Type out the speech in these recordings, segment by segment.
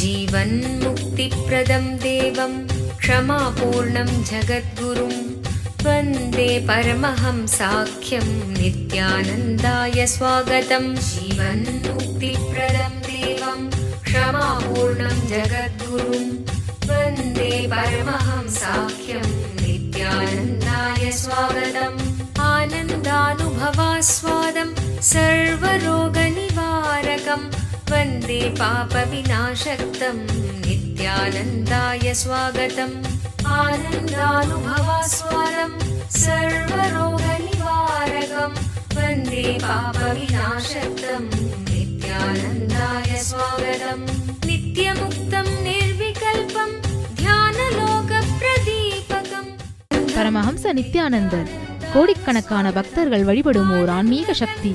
जीवन्मुक्तिप्रदं देवं क्षमापूर्णं जगद्गुरुं वन्दे परमहंसाख्यं नित्यानन्दाय स्वागतं। जीवन्मुक्तिप्रदं देवं क्षमापूर्णं जगद्गुरुं वन्दे परमहंसाख्यं नित्यानन्दाय स्वागतम्। आनन्दानुभवास्वादं सर्वरोगनिवारकं वन्दे पापविनाशक्तं नित्यानन्दाय स्वागतम्। आनन्दानुभवास्वादं सर्वरोगनिवारकं वन्दे पापविनाशक्तं नित्यानन्दाय स्वागतम्। नित्यमुक्तं निर्विकल्पं ध्यानलोकप्रदीपकम्। பரமஹம்ச நித்யானந்தர் கோடிக்கணக்கான பக்தர்கள் வழிபடும் ஓர் ஆன்மீக சக்தி.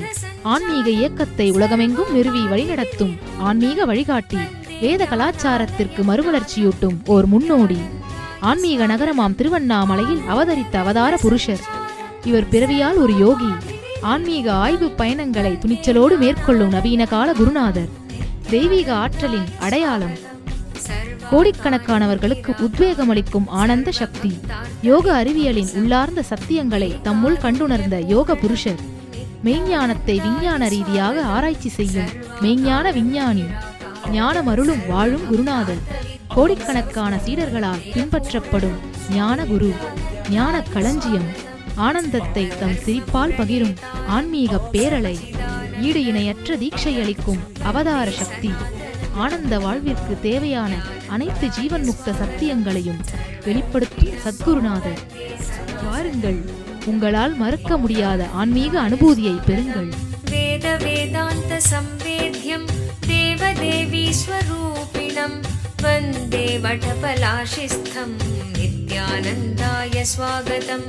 ஆன்மீக இயக்கத்தை உலகமெங்கும் நிறுவி வழிநடத்தும் ஆன்மீக வழிகாட்டி. வேத கலாச்சாரத்திற்கு மறுமலர்ச்சியூட்டும் ஓர் முன்னோடி. ஆன்மீக நகரமாம் திருவண்ணாமலையில் அவதரித்த அவதார புருஷர். இவர் பிறவியால் ஒரு யோகி. ஆன்மீக ஆய்வு பயணங்களை துணிச்சலோடு மேற்கொள்ளும் நவீன கால குருநாதர். தெய்வீக ஆற்றலின் அடையாளம். கோடிக்கணக்கானவர்களுக்கு உத்வேகம் அளிக்கும் ஆனந்த சக்தி. யோக அறிவியலின் உள்ளார்ந்த சத்தியங்களை தம்முள் கண்டுணர்ந்த யோக புருஷர். மெய்ஞானத்தை விஞ்ஞான ரீதியாக ஆராய்ச்சி செய்யும் மெய்ஞான விஞ்ஞானி. ஞானமருளும் வாழும் குருநாதர். கோடிக்கணக்கான சீடர்களால் பின்பற்றப்படும் ஞான குரு. ஞான களஞ்சியம். ஆனந்தத்தை தம் சிரிப்பால் பகிரும் ஆன்மீக பேரலை. ஈடு இணையற்ற தீட்சை அளிக்கும் அவதார சக்தி. ஆனந்த வாழ்விற்கு தேவையான அனைத்து ஜீவன் முக்த சத்தியங்களையும் வெளிப்படுத்தும் சத்குருநாதர். வாருங்கள், உங்களால் மறக்க முடியாத ஆன்மீக அனுபூதியை பெறுங்கள். வேத வேதாந்த சம்வேத்யம் தேவதேவி ஸ்வரூபிணம் வந்தே வடபலாஷிஸ்தம் நித்யானந்தாய ஸ்வாகதம்.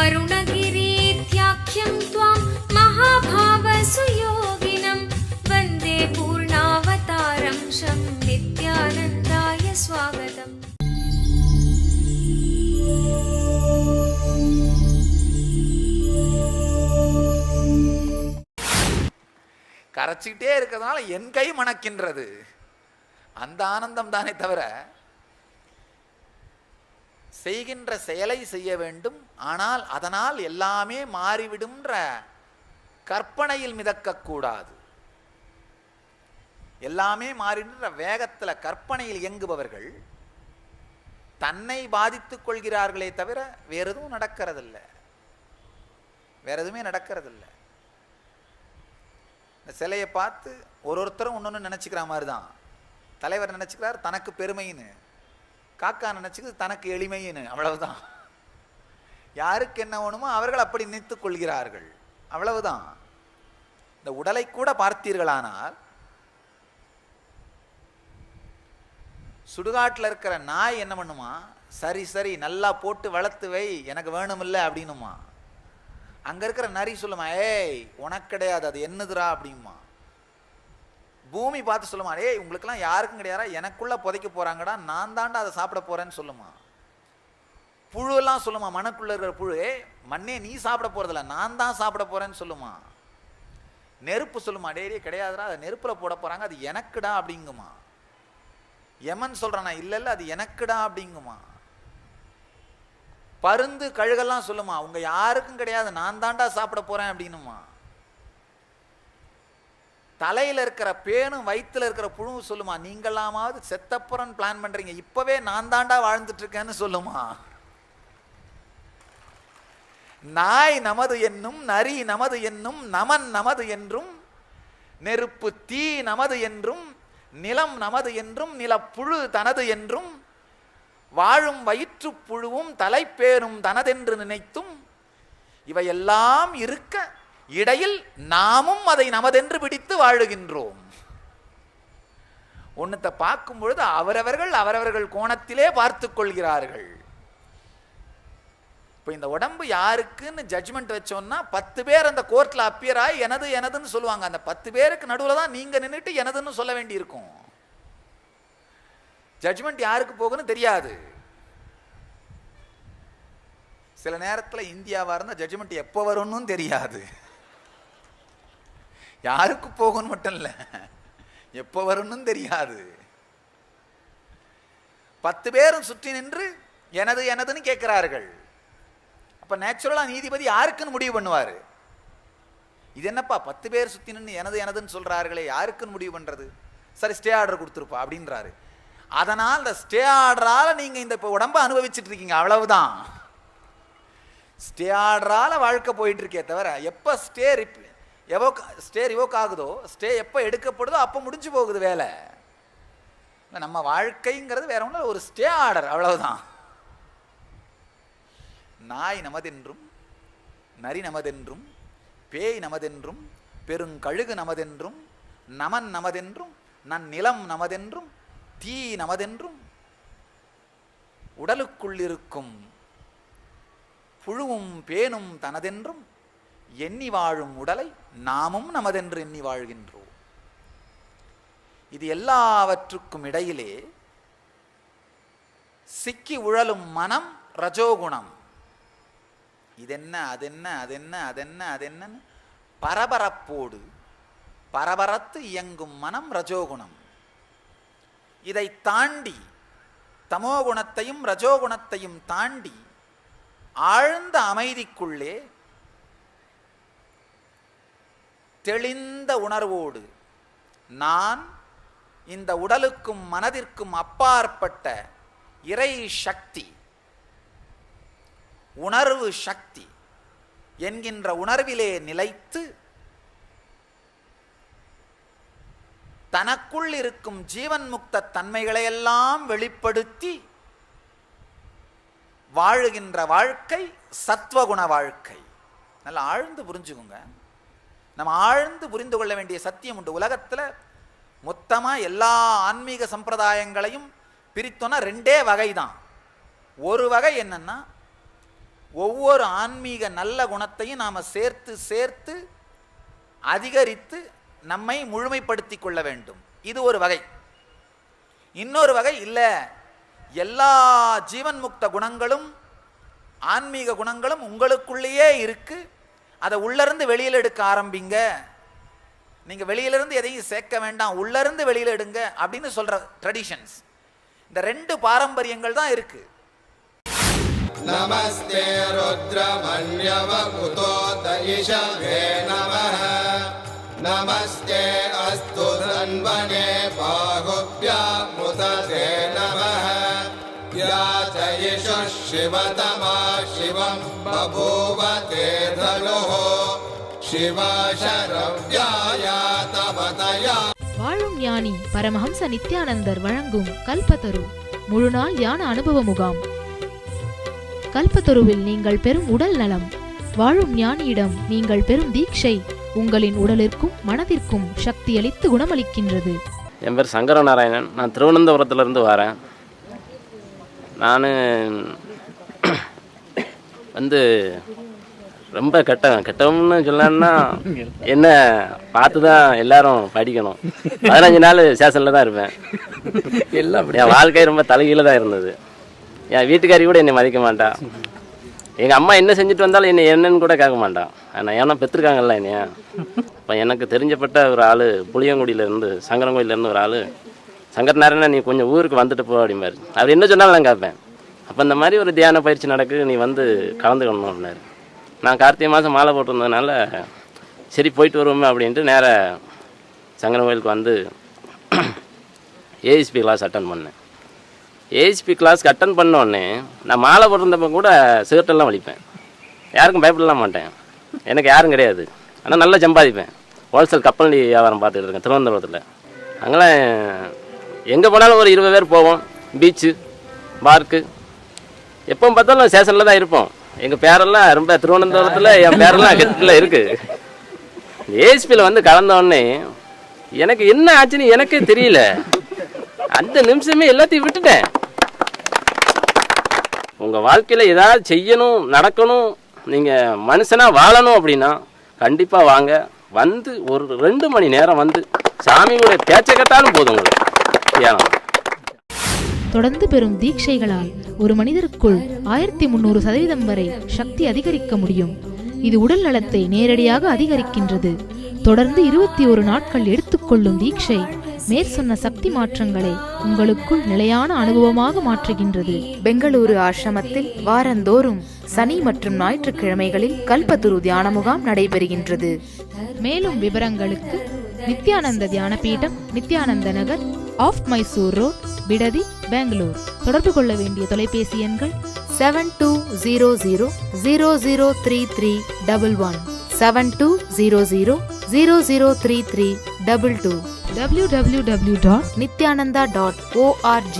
அருணகிரீத்யாக்யம் த்வாம் மகாபாவ சுயோகினம் வந்தே பூர்ணாவதாரம் ஷம் நித்யானந்தாய ஸ்வாகதம். கரைச்சிக்கிட்டே இருக்கிறதுனால என் கை மணக்கின்றது. அந்த ஆனந்தம் தானே தவிர செய்கின்ற செயலை செய்ய வேண்டும், ஆனால் அதனால் எல்லாமே மாறிவிடும்ன்ற கற்பனையில் மிதக்கக்கூடாது. எல்லாமே மாறிடுன்ற வேகத்தில் கற்பனையில் இயங்குபவர்கள் தன்னை பாதித்துக் கொள்கிறார்களே தவிர வேற எதுவும் நடக்கிறதில்லை. வேற எதுவுமே நடக்கிறதில்லை. இந்த சிலையை பார்த்து ஒருத்தரும் ஒன்று நினச்சிக்கிற மாதிரி தான். தலைவர் நினச்சிக்கிறார் தனக்கு பெருமைன்னு, காக்கா நினச்சிக்கிறது தனக்கு எளிமைன்னு. அவ்வளவுதான். யாருக்கு என்ன வேணுமோ அவர்கள் அப்படி நினைத்துக் கொள்கிறார்கள். அவ்வளவுதான். இந்த உடலை கூட பார்த்தீர்களானால் சுடுகாட்டில் இருக்கிற நாய் என்ன பண்ணுமா, சரி சரி நல்லா போட்டு வளர்த்து வை, எனக்கு வேணுமில்லை அப்படின்னுமா. அங்கே இருக்கிற நரி சொல்லுமா, ஏய் உனக்கு கிடையாது, அது என்னதுரா அப்படிங்குமா. பூமி பார்த்து சொல்லுமா, ஏய் உங்களுக்கெல்லாம் யாருக்கும் கிடையாதா, எனக்குள்ளே புதைக்க போகிறாங்கடா, நான் தாண்டா அதை சாப்பிட போகிறேன்னு சொல்லுமா. புழுவெல்லாம் சொல்லுமா, மண்ணுக்குள்ளே இருக்கிற புழு, மண்ணே நீ சாப்பிட போகிறதில்ல, நான் தான் சாப்பிட போகிறேன்னு சொல்லுமா. நெருப்பு சொல்லுமா, டேரியே கிடையாதுடா, அதை நெருப்பில் போட போகிறாங்க, அது எனக்குடா அப்படிங்குமா. யமன் சொல்கிறானா, இல்லை இல்லை அது எனக்குடா அப்படிங்குமா. பருந்து கழுகெல்லாம் சொல்லுமா, உங்க யாருக்கும் கிடையாது, நான் தாண்டா சாப்பிட போறேன் அப்படின்னுமா. தலையில இருக்கிற பேனும் வயிற்றுல இருக்கிற புழுவும் சொல்லுமா, நீங்களாமாவது செத்தப்புறன்னு பிளான் பண்றீங்க, இப்பவே நான் தாண்டா வாழ்ந்துட்டு இருக்கேன்னு சொல்லுமா. நாய் நமது என்னும், நரி நமது என்னும், நமன் நமது என்றும், நெருப்பு தீ நமது என்றும், நிலம் நமது என்றும், நிலப்புழு தனது என்றும், வாழும் வயிற்று புழுவும் தலைப்பேரும் தனதென்று நினைத்தும், இவையெல்லாம் இருக்க இடையில் நாமும் அதை நமதென்று பிடித்து வாழுகின்றோம். ஒன்னத்தை பார்க்கும் பொழுது அவரவர்கள் அவரவர்கள் கோணத்திலே பார்த்து கொள்கிறார்கள். இப்போ இந்த உடம்பு யாருக்குன்னு ஜட்ஜ்மெண்ட் வச்சோம்னா 10 பேர் அந்த கோர்ட்ல அப்பியர் ஆகி எனது எனதுன்னு சொல்லுவாங்க. அந்த 10 பேருக்கு நடுவில் தான் நீங்க நின்றுட்டு எனதுன்னு சொல்ல வேண்டி இருக்கும். ஜட்ஜ்மெண்ட் யாருக்கு போகுன்னு தெரியாது. சில நேரத்தில் இந்தியாவா இருந்தால் ஜட்ஜ்மெண்ட் எப்போ வரும்னு தெரியாது. யாருக்கு போகும்னு மட்டும் இல்லை, எப்போ வரும்னு தெரியாது. 10 பேரும் சுற்றி நின்று எனது எனதுன்னு கேட்கிறார்கள். அப்ப நேச்சுரலா நீதிபதி யாருக்குன்னு முடிவு பண்ணுவாரு? இது என்னப்பா 10 பேர் சுத்தி நின்று எனது எனதுன்னு சொல்றார்களே, யாருக்குன்னு முடிவு பண்றது? சரி, ஸ்டே ஆர்டர் கொடுத்துருப்பா அப்படின்றாரு. அதனால் இந்த ஸ்டே ஆர்டரால நீங்க இந்த இப்போ உடம்ப அனுபவிச்சுட்டு இருக்கீங்க, அவ்வளவுதான். ஸ்டே ஆர்டரால வாழ்க்கை போயிட்டு இருக்கே தவிர எப்ப ஸ்டே ரிவோக் ஆகுதோ, ஸ்டே எப்ப எடுக்கப்படுதோ அப்ப முடிஞ்சு போகுது வேலை. நம்ம வாழ்க்கைங்கிறது வேற ஒன்றும், ஒரு ஸ்டே ஆர்டர், அவ்வளவுதான். நாய் நமதென்றும், நரி நமதென்றும், பேய் நமதென்றும், பெருங்கழுகு நமதென்றும், நமன் நமதென்றும், நன்னிலம் நமதென்றும், தீ நமதென்றும், உடலுக்குள் இருக்கும் புழுவும் பேனும் தனதென்றும் எண்ணி வாழும் உடலை நாமும் நமதென்று எண்ணி வாழ்கின்றோம். இது எல்லாவற்றுக்கும் இடையிலே சிக்கி உழலும் மனம் ரஜோகுணம். இதென்ன அதென்ன அதென்ன அதென்ன அதென்ன பரபரப்போடு பரபரத்து இயங்கும் மனம் ரஜோகுணம். இதை தாண்டி தமோகுணத்தையும் ரஜோகுணத்தையும் தாண்டி ஆழ்ந்த அமைதிக்குள்ளே தெளிந்த உணர்வோடு நான் இந்த உடலுக்கும் மனதிற்கும் அப்பாற்பட்ட இறை சக்தி, உணர்வு சக்தி என்கின்ற உணர்விலே நிலைத்து தனக்குள் இருக்கும் ஜீவன் முக்த தன்மைகளையெல்லாம் வெளிப்படுத்தி வாழுகின்ற வாழ்க்கை சத்வகுண வாழ்க்கை. நல்லா ஆழ்ந்து புரிஞ்சுக்குங்க. நம்ம ஆழ்ந்து புரிந்து கொள்ள வேண்டிய சத்தியம் உண்டு. உலகத்துல மொத்தமா எல்லா ஆன்மீக சம்பிரதாயங்களையும் பிரித்தோன்னா 2 வகை தான். ஒரு வகை என்னன்னா, ஒவ்வொரு ஆன்மீக நல்ல குணத்தையும் நாம சேர்த்து சேர்த்து அதிகரித்து நம்மை முழுமைப்படுத்திக் கொள்ள வேண்டும். இது ஒரு வகை. இன்னொரு வகை இல்ல, எல்லா ஜீவன் முக்த குணங்களும் ஆன்மீக குணங்களும் உங்களுக்குள்ளேயே இருக்கு, அதை உள்ளிருந்து வெளியில எடுக்க ஆரம்பிங்க, நீங்க வெளியிலிருந்து எதையும் சேர்க்க வேண்டாம், உள்ளிருந்து வெளியில எடுங்க அப்படின்னு சொல்ற ட்ரெடிஷன்ஸ். இந்த 2 பாரம்பரியங்கள் தான் இருக்கு. நமஸ்தே ருத்ரமன்யவ குதோத இஷவே நமஹ நமஸ்தே அஸ்து தன்வனே பாகுப்யாம் முததே நமஹ யாதயிஷு சிவதமா சிவம் பபூவ தேதலுஹ சிவசரவ்யாயா தவதயா. வாழும் ஞானி பரமஹம்ச நித்யானந்தர் வழங்கும் கல்பத்தரு முழுநாள் யான அனுபவ முகாம். கல்பத்தருவில் நீங்கள் பெறும் உடல் நலம், வாழும் ஞானியிடம் நீங்கள் பெறும் தீட்சை உங்களின் உடலிற்கும் மனதிற்கும் சக்தி அளித்து குணமளிக்கின்றது. என் பேர் சங்கரநாராயணன். நான் திருவனந்தபுரத்துலேருந்து வரேன். நான் வந்து ரொம்ப கெட்டவன்னு சொல்லணும்னா என்ன பார்த்து தான் எல்லாரும் படிக்கணும். 15 நாள் ஸ்டேஷனில் தான் இருப்பேன். என் வாழ்க்கை ரொம்ப தலைகீழ தான் இருந்தது. என் வீட்டுக்காரி கூட என்னை மதிக்க மாட்டா. எங்கள் அம்மா என்ன செஞ்சுட்டு வந்தாலும் என்னை என்னன்னு கூட கேட்க மாட்டான். ஆனால் ஏன்னா பெற்றிருக்காங்கல்ல என்னையா. இப்போ எனக்கு தெரிஞ்சப்பட்ட ஒரு ஆள் புளியங்குடியிலேருந்து சங்கரங்கோயிலேருந்து ஒரு ஆள், சங்கரநாராயணன் நீ கொஞ்சம் ஊருக்கு வந்துட்டு போ அப்படிம்பாரு. அவர் என்ன சொன்னாலும் நான் கேட்பேன். அப்போ இந்த மாதிரி ஒரு தியான பயிற்சி நடக்கு, நீ வந்து கலந்துக்கணும் அப்படின்னாரு. நான் கார்த்திகை மாதம் மாலை போட்டிருந்ததுனால சரி போயிட்டு வருவோமே அப்படின்ட்டு நேராக சங்கரங்கோயிலுக்கு வந்து ஏஎஸ்பி கிளாஸ் அட்டன் பண்ணேன். ஏஎஸ்பி கிளாஸ்க்கு அட்டன் பண்ணோடனே நான் மாலை போட்டிருந்தப்போ கூட சிகரெட்டெல்லாம் வலிப்பேன். யாருக்கும் பயப்படலாம் மாட்டேன். எனக்கு யாரும் கிடையாது. ஆனால் நல்லா சம்பாதிப்பேன். ஹோல்சேல் கப்பல் வியாபாரம் பார்த்துட்டு இருக்கேன் திருவனந்தபுரத்தில். அங்கெல்லாம் எங்கே போனாலும் ஒரு 20 பேர் போவோம். பீச்சு, பார்க்கு, எப்போ பார்த்தாலும் ஸ்டேஷனில் தான் இருப்போம். எங்கள் பேரெல்லாம் ரொம்ப திருவனந்தபுரத்தில் என் பேரெல்லாம் கெட்டில் இருக்குது. ஏஎஸ்பியில் வந்து கலந்தோடனே எனக்கு என்ன ஆச்சுன்னு எனக்கே தெரியல. அந்த நிமிஷமே எல்லாத்தையும் விட்டுட்டேன். உங்கள் வாழ்க்கையில் ஏதாவது செய்யணும், நடக்கணும், நீங்கள் மனுஷனாக வாழணும் அப்படின்னா கண்டிப்பாக வாங்க. வந்து ஒரு 2 மணி நேரம் வந்து சாமியோடைய பேச்சை கேட்டாலும் போதும் உங்களுக்கு தியானம். தொடர்ந்து பெறும் தீட்சைகளால் ஒரு மனிதருக்குள் 1300% வரை சக்தி அதிகரிக்க முடியும். இது உடல் நலத்தை நேரடியாக அதிகரிக்கின்றது. தொடர்ந்து 21 நாட்கள் எடுத்துக்கொள்ளும் தீட்சை மேற்சொன்ன சக்தி மாற்றங்களை உங்களுக்குள் நிலையான அனுபவமாக மாற்றுகின்றது. பெங்களூரு ஆசிரமத்தில் வாரந்தோறும் சனி மற்றும் ஞாயிற்றுக்கிழமைகளில் கல்பத்துரு தியான முகாம் நடைபெறுகின்றது. மேலும் விவரங்களுக்கு நித்யானந்த தியான பீடம், நித்யானந்த நகர், ஆஃப் மைசூர் ரோட், பிடதி, பெங்களூர். தொடர்பு கொள்ள வேண்டிய தொலைபேசி எண்கள் 7200003311, 7200003322, www.nityananda.org.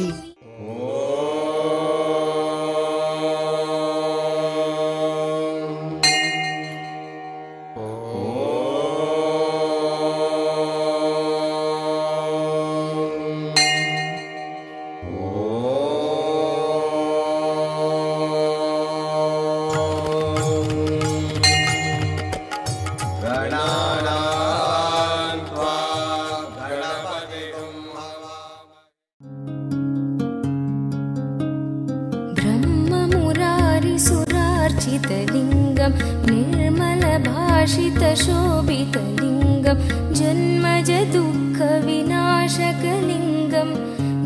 ब्रह्ममुरारिसुरार्चितलिङ्गं निर्मलभाषितशोभितलिङ्गं जन्मजदुःखविनाशकलिङ्गं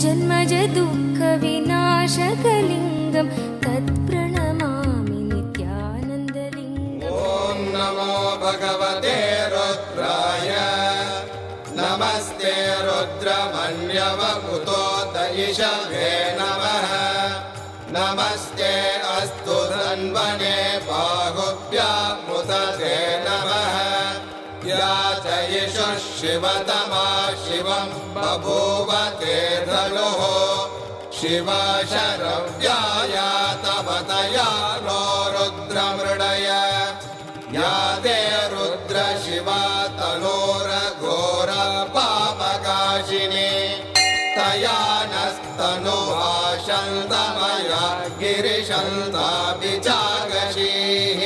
जन्मजदुःखविनाशकलिङ्गं तत्प्रणमामि नित्यानन्दलिङ्गम्। ॐ नमो भगवते रुद्राय नमस्ते रुद्रमन्यवकुतोत इषवे नमः नमस्ते अस्तु धन्वने बाहुभ्यामुदते नमः या च यशः शिवतमा शिवं बभूव ते धनुः शिवा शरव्याया तपतया नो रुद्रमृडय या ते रुद्र शिवा तनोरघोर पापकाशिनी तया नस्तनुभाषन्तमया गिरिशन्ताभिचागशीः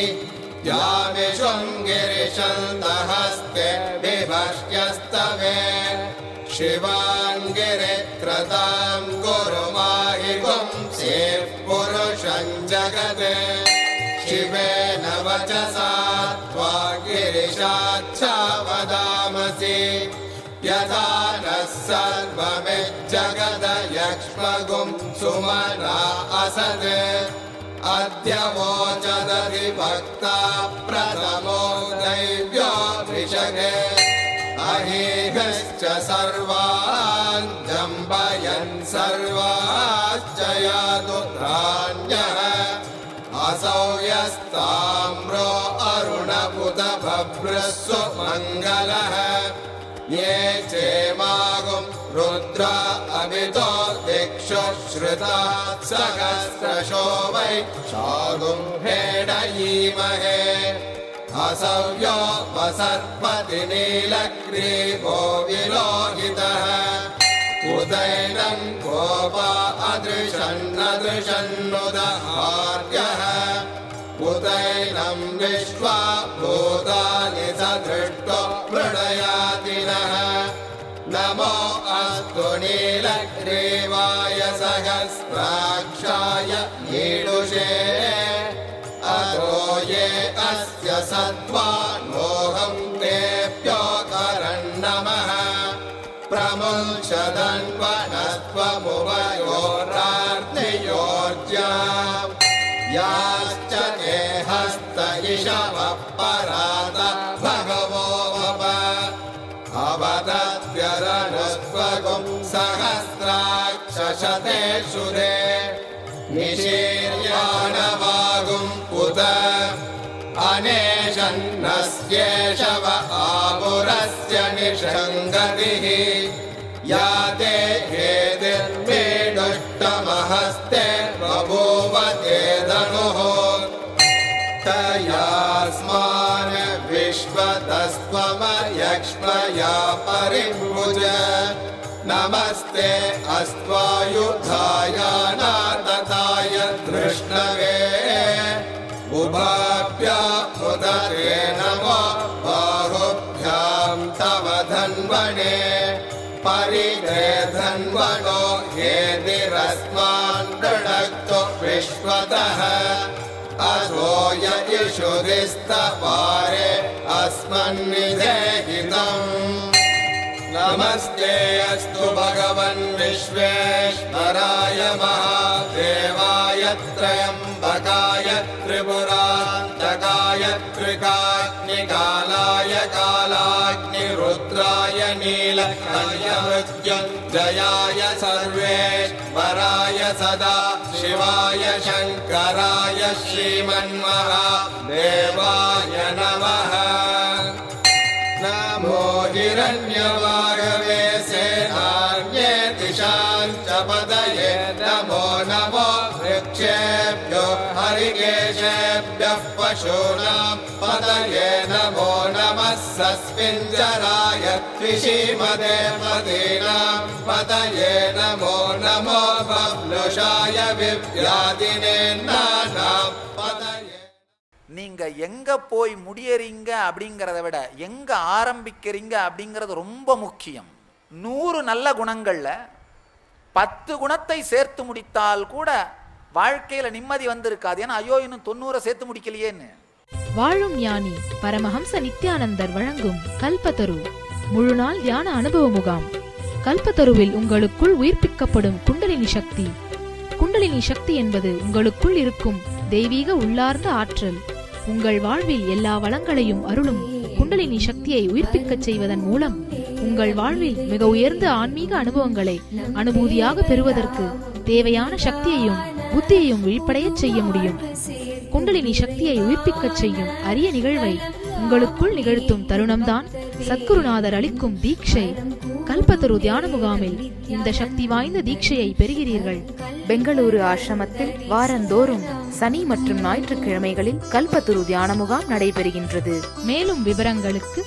या विशृङ्गिरिशन्तहस्ते विभष्ट्यस्तवे शिवाङ्गिरित्रतां कुरु माहि पुंसेः पुरुषं जगते शिवेन वचसा त्वा गिरिशाच्छा वदामसि यथा नः सर्वमिज्जगदयक्ष्मगुं सुमना असत् अद्य वोचदधिभक्ता प्रथमो दैव्यो ऋषगे अहीगश्च सर्वान् जम्बयन् सर्वाश्च यातु धान्यः असौ यस्ताम्रो अरुणपुत भभ्रस्सु मङ्गलः ये चेमागुं रुद्र अभितो दिक्षु श्रुता सहस्रशो वै शागुं भेडयीमहे असव्यो वसत्पति नीलग्रीवो विलोहितः उदैनं गोपा अदृशन्नदृशन्नुदहार्यः उदैनं विश्वा भूतानि सदृष्टो मृडयाति नः नमो अस्तु नीलग्रीवाय सहस्राक्षाय ईडुषे अधो ये अस्य सत्त्वानोऽहं तेभ्यो करन्नमः प्रमुञ्चदन्वनत्वमुभयोरार्तियोर्ज्याम् याश्च ते हस्त इषवः परात भगवो वप अवदद्यरनुस्त्वगुं सहस्राक्षशतेषु ते निशीर्याणवागुं उत अनेशन्नस्येषव आपुरस्य निषङ्गतिः या ते हेतिर्मेडुष्टमहस्ते बभूव ते धनुः तयास्मान् विश्वतस्त्वमयक्ष्मया परिभुज नमस्ते अस्त्वायुधाय नातताय धृष्णवे उभाभ्यामुदते नमो बाहुभ्यां तव धन्वने परिते धन्वनो हेतिरस्मान् दृढक्तो विश्वतः असो ययिषुरिस्तवारे अस्मन्निधेहितम् न नमस्ते अस्तु भगवन् विश्वेश्वराय महादेवाय त्र्यम्बकाय त्रिपुरान्तकाय त्रिकाग्निकालाय कालाग्निरुद्राय नीलकण्ठमृत्युञ्जयाय सर्वेश्वराय सदा शिवाय शङ्कराय श्रीमन्महादेवाय नमः। नमो हिरण्यवागवे सेनान्ये दिशां च पतये नमो नमो वृक्षेभ्यो हरिकेशेभ्यः पशूनां पतये नमो नमः सस्मिञ्जराय त्रिशीमदे पदीनां पतये नमो नमो बब्लुषाय विव्याधिने नानां पतये। நீங்க எங்க போய் முடியறீங்க அப்படிங்கிறத விட எங்க ஆரம்பிக்கிறீங்க அப்படிங்கிறது ரொம்ப முக்கியம். 100 நல்ல குணங்கள்ல 10 குணத்தை சேர்த்து முடித்தால் கூட வாழ்க்கையில நிம்மதி வந்திருக்காது. ஏன்னா ஐயோ இன்னும் 90 சேர்த்து முடிக்கலையேன்னு. வாழும் ஞானி பரமஹம்ச நித்யானந்தர் வழங்கும் கல்பத்தரு முழு நாள் தியான அனுபவ முகாம். கல்பத்தருவில் உங்களுக்குள் உயிர்ப்பிக்கப்படும் குண்டலினி சக்தி. குண்டலினி சக்தி என்பது உங்களுக்குள் இருக்கும் தெய்வீக உள்ளார்ந்த ஆற்றல். உங்கள் வாழ்வில் எல்லா வளங்களையும் அருளும் குண்டலினி சக்தியை உயிர்ப்பிக்கச் செய்வதன் மூலம் உங்கள் வாழ்வில் மிக உயர்ந்த ஆன்மீக அனுபவங்களை அனுபூதியாக பெறுவதற்கு தேவையான சக்தியையும் புத்தியையும் விழிப்படையச் செய்ய முடியும். குண்டலினி சக்தியை உயிர்ப்பிக்கச் செய்யும் அரிய நிகழ்வை உங்களுக்குள் நிகழ்த்தும் தருணம்தான் சத்குருநாதர் அளிக்கும் தீட்சை. கல்பத்தரு தியான முகாமில் இந்த சக்தி வாய்ந்த தீட்சையை பெறுகிறீர்கள். பெங்களூரு ஆசிரமத்தில் வாரந்தோறும் சனி மற்றும் ஞாயிற்றுக்கிழமைகளில் கல்பத்தரு தியான முகாம் நடைபெறுகின்றது. மேலும் விவரங்களுக்கு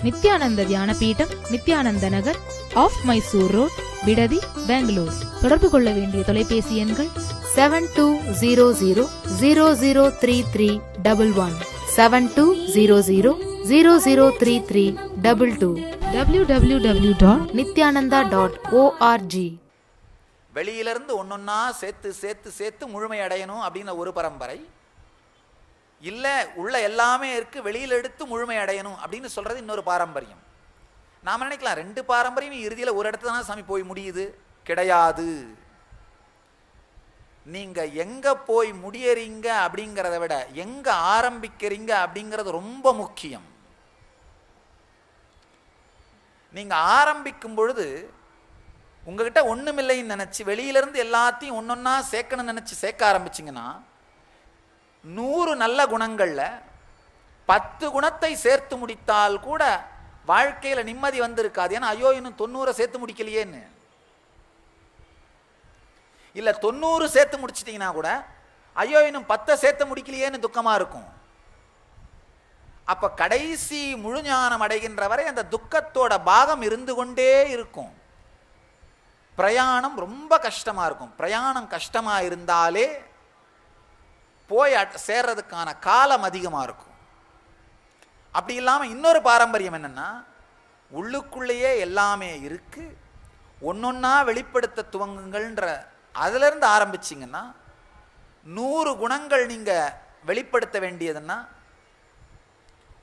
நித்யானந்த தியான பீடம், நித்யானந்த நகர், ஆஃப் மைசூர் ரோட், பிடதி, பெங்களூர். தொடர்பு கொள்ள வேண்டிய தொலைபேசி எண்கள் 7200003311 7200003322 www.nityananda.org. வெளியிலிருந்து ஒன்னொன்னா சேர்த்து சேர்த்து சேர்த்து முழுமை அடையணும் அப்படின்னு ஒரு பரம்பரை இல்ல, உள்ள எல்லாமே இருக்கு வெளியில எடுத்து முழுமை அடையணும் அப்படின்னு சொல்றது இன்னொரு பாரம்பரியம். நாம நினைக்கலாம் 2 பாரம்பரியம் இறுதியில ஒரு இடத்துல தான் சாமி போய் முடியுது. கிடையாது. நீங்க எங்க போய் முடியறீங்க அப்படிங்கிறத விட எங்க ஆரம்பிக்கிறீங்க அப்படிங்கிறது ரொம்ப முக்கியம். நீங்க ஆரம்பிக்கும் பொழுது உங்ககிட்ட ஒண்ணுமில்லைன்னு நினைச்சு வெளியிலிருந்து எல்லாத்தையும் ஒன்னொன்னா சேர்க்கணும்னு நினைச்சு சேர்க்க ஆரம்பிச்சிங்கன்னா 100 நல்ல குணங்கள்ல 10 குணத்தை சேர்த்து முடித்தால் கூட வாழ்க்கையில நிம்மதி வந்திருக்காது. ஏன்னா ஐயோ இன்னும் 90 சேர்த்து முடிக்கலையேன்னு. இல்ல 90 சேர்த்து முடிச்சிட்டீங்கன்னா கூட ஐயோ இன்னும் 10 சேர்த்து முடிக்கலையேன்னு துக்கமா இருக்கும். அப்ப கடைசி முழு ஞானம் அடைகின்ற வரை அந்த துக்கத்தோட பாகம் இருந்து கொண்டே இருக்கும். பிரயாணம் ரொம்ப கஷ்டமா இருக்கும். பிரயாணம் கஷ்டமா இருந்தாலே போய் சேர்றதுக்கான காலம் அதிகமா இருக்கும். அப்படி இல்லாம இன்னொரு பாரம்பரியம் என்னன்னா, உள்ளுக்குள்ளேயே எல்லாமே இருக்கு, ஒன்னொன்னா வெளிப்படுத்த துவங்குங்கள்ன்ற அதுல இருந்து ஆரம்பிச்சிங்கன்னா 100 குணங்கள் நீங்க வெளிப்படுத்த வேண்டியதுன்னா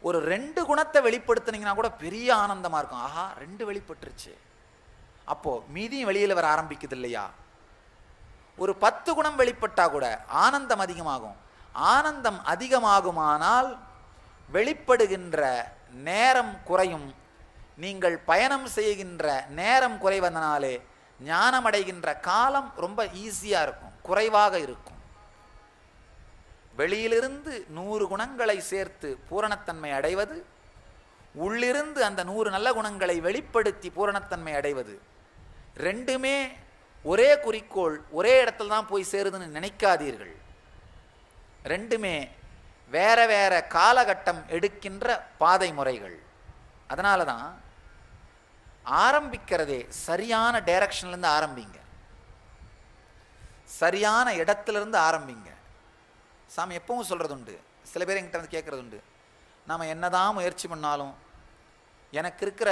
ஒரு 2 குணத்தை வெளிப்படுத்தினீங்கன்னா கூட பெரிய ஆனந்தமா இருக்கும். ஆஹா 2 வெளிப்பட்டுருச்சு, அப்போ மீதியும் வெளியில வர ஆரம்பிக்குது இல்லையா. ஒரு 10 குணம் வெளிப்பட்டா கூட ஆனந்தம் அதிகமாகும். ஆனந்தம் அதிகமாகுமானால் வெளிப்படுகின்ற நேரம் குறையும். நீங்கள் பயணம் செய்கின்ற நேரம் குறைவதனாலே ஞானம் அடைகின்ற காலம் ரொம்ப ஈஸியா இருக்கும், குறைவாக இருக்கும். வெளியிலிருந்து 100 குணங்களை சேர்த்து பூரணத்தன்மை அடைவது, உள்ளிருந்து அந்த 100 நல்ல குணங்களை வெளிப்படுத்தி பூரணத்தன்மை அடைவது, ரெண்டுமே ஒரே குறிக்கோள், ஒரே இடத்துல தான் போய் சேருதுன்னு நினைக்காதீர்கள். ரெண்டுமே வேற வேற காலகட்டம் எடுக்கின்ற பாதை முறைகள். அதனால தான் ஆரம்பிக்கிறதே சரியான டைரக்ஷன்லேருந்து ஆரம்பிங்க, சரியான இடத்துலேருந்து ஆரம்பிங்க. சாமி எப்பவும் சொல்கிறது உண்டு, சில பேர் என்கிட்ட வந்து கேட்குறது உண்டு, நாம் என்னதான் முயற்சி பண்ணாலும் எனக்கு இருக்கிற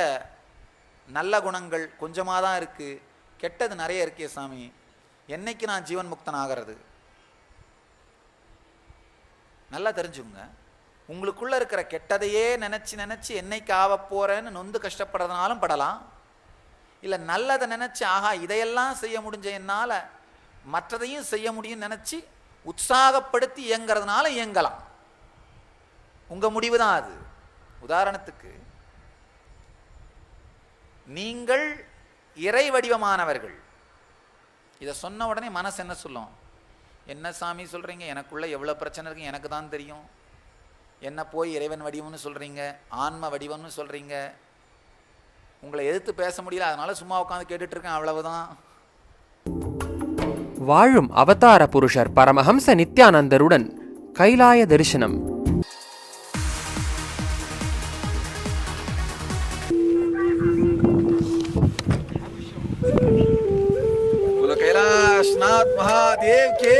நல்ல குணங்கள் கொஞ்சமாக தான் இருக்குது, கெட்டது நிறைய இருக்கே சாமி, என்னைக்கு நான் ஜீவன் முக்தன் ஆகிறது? நல்லா தெரிஞ்சுங்க, உங்களுக்குள்ள இருக்கிற கெட்டதையே நினச்சி நினச்சி என்னைக்கு ஆக போகிறேன்னு நொந்து கஷ்டப்படுறதுனாலும் படலாம், இல்லை நல்லதை நினச்சி ஆஹா இதையெல்லாம் செய்ய முடிஞ்ச என்னால் மற்றதையும் செய்ய முடியும்னு நினச்சி உற்சாகப்படுத்தி இயங்கிறதுனால இயங்கலாம். உங்கள் முடிவு தான் அது. உதாரணத்துக்கு நீங்கள் இறை வடிவமானவர்கள். இதை சொன்ன உடனே மனசு என்ன சொல்லும்? என்ன சாமி சொல்கிறீங்க, எனக்குள்ளே எவ்வளோ பிரச்சனை இருக்கு எனக்கு தான் தெரியும், என்ன போய் இறைவன் வடிவம்னு சொல்கிறீங்க, ஆன்ம வடிவம்னு சொல்கிறீங்க, உங்களை எதிர்த்து பேச முடியல, அதனால சும்மா உட்காந்து கேட்டுட்ருக்கேன், அவ்வளவுதான். வாழும் அவதார புருஷர் பரமஹம்ச நித்யானந்தருடன் கைலாய தரிசனம். கைலாஷ்நாத் மகாதேவ் கே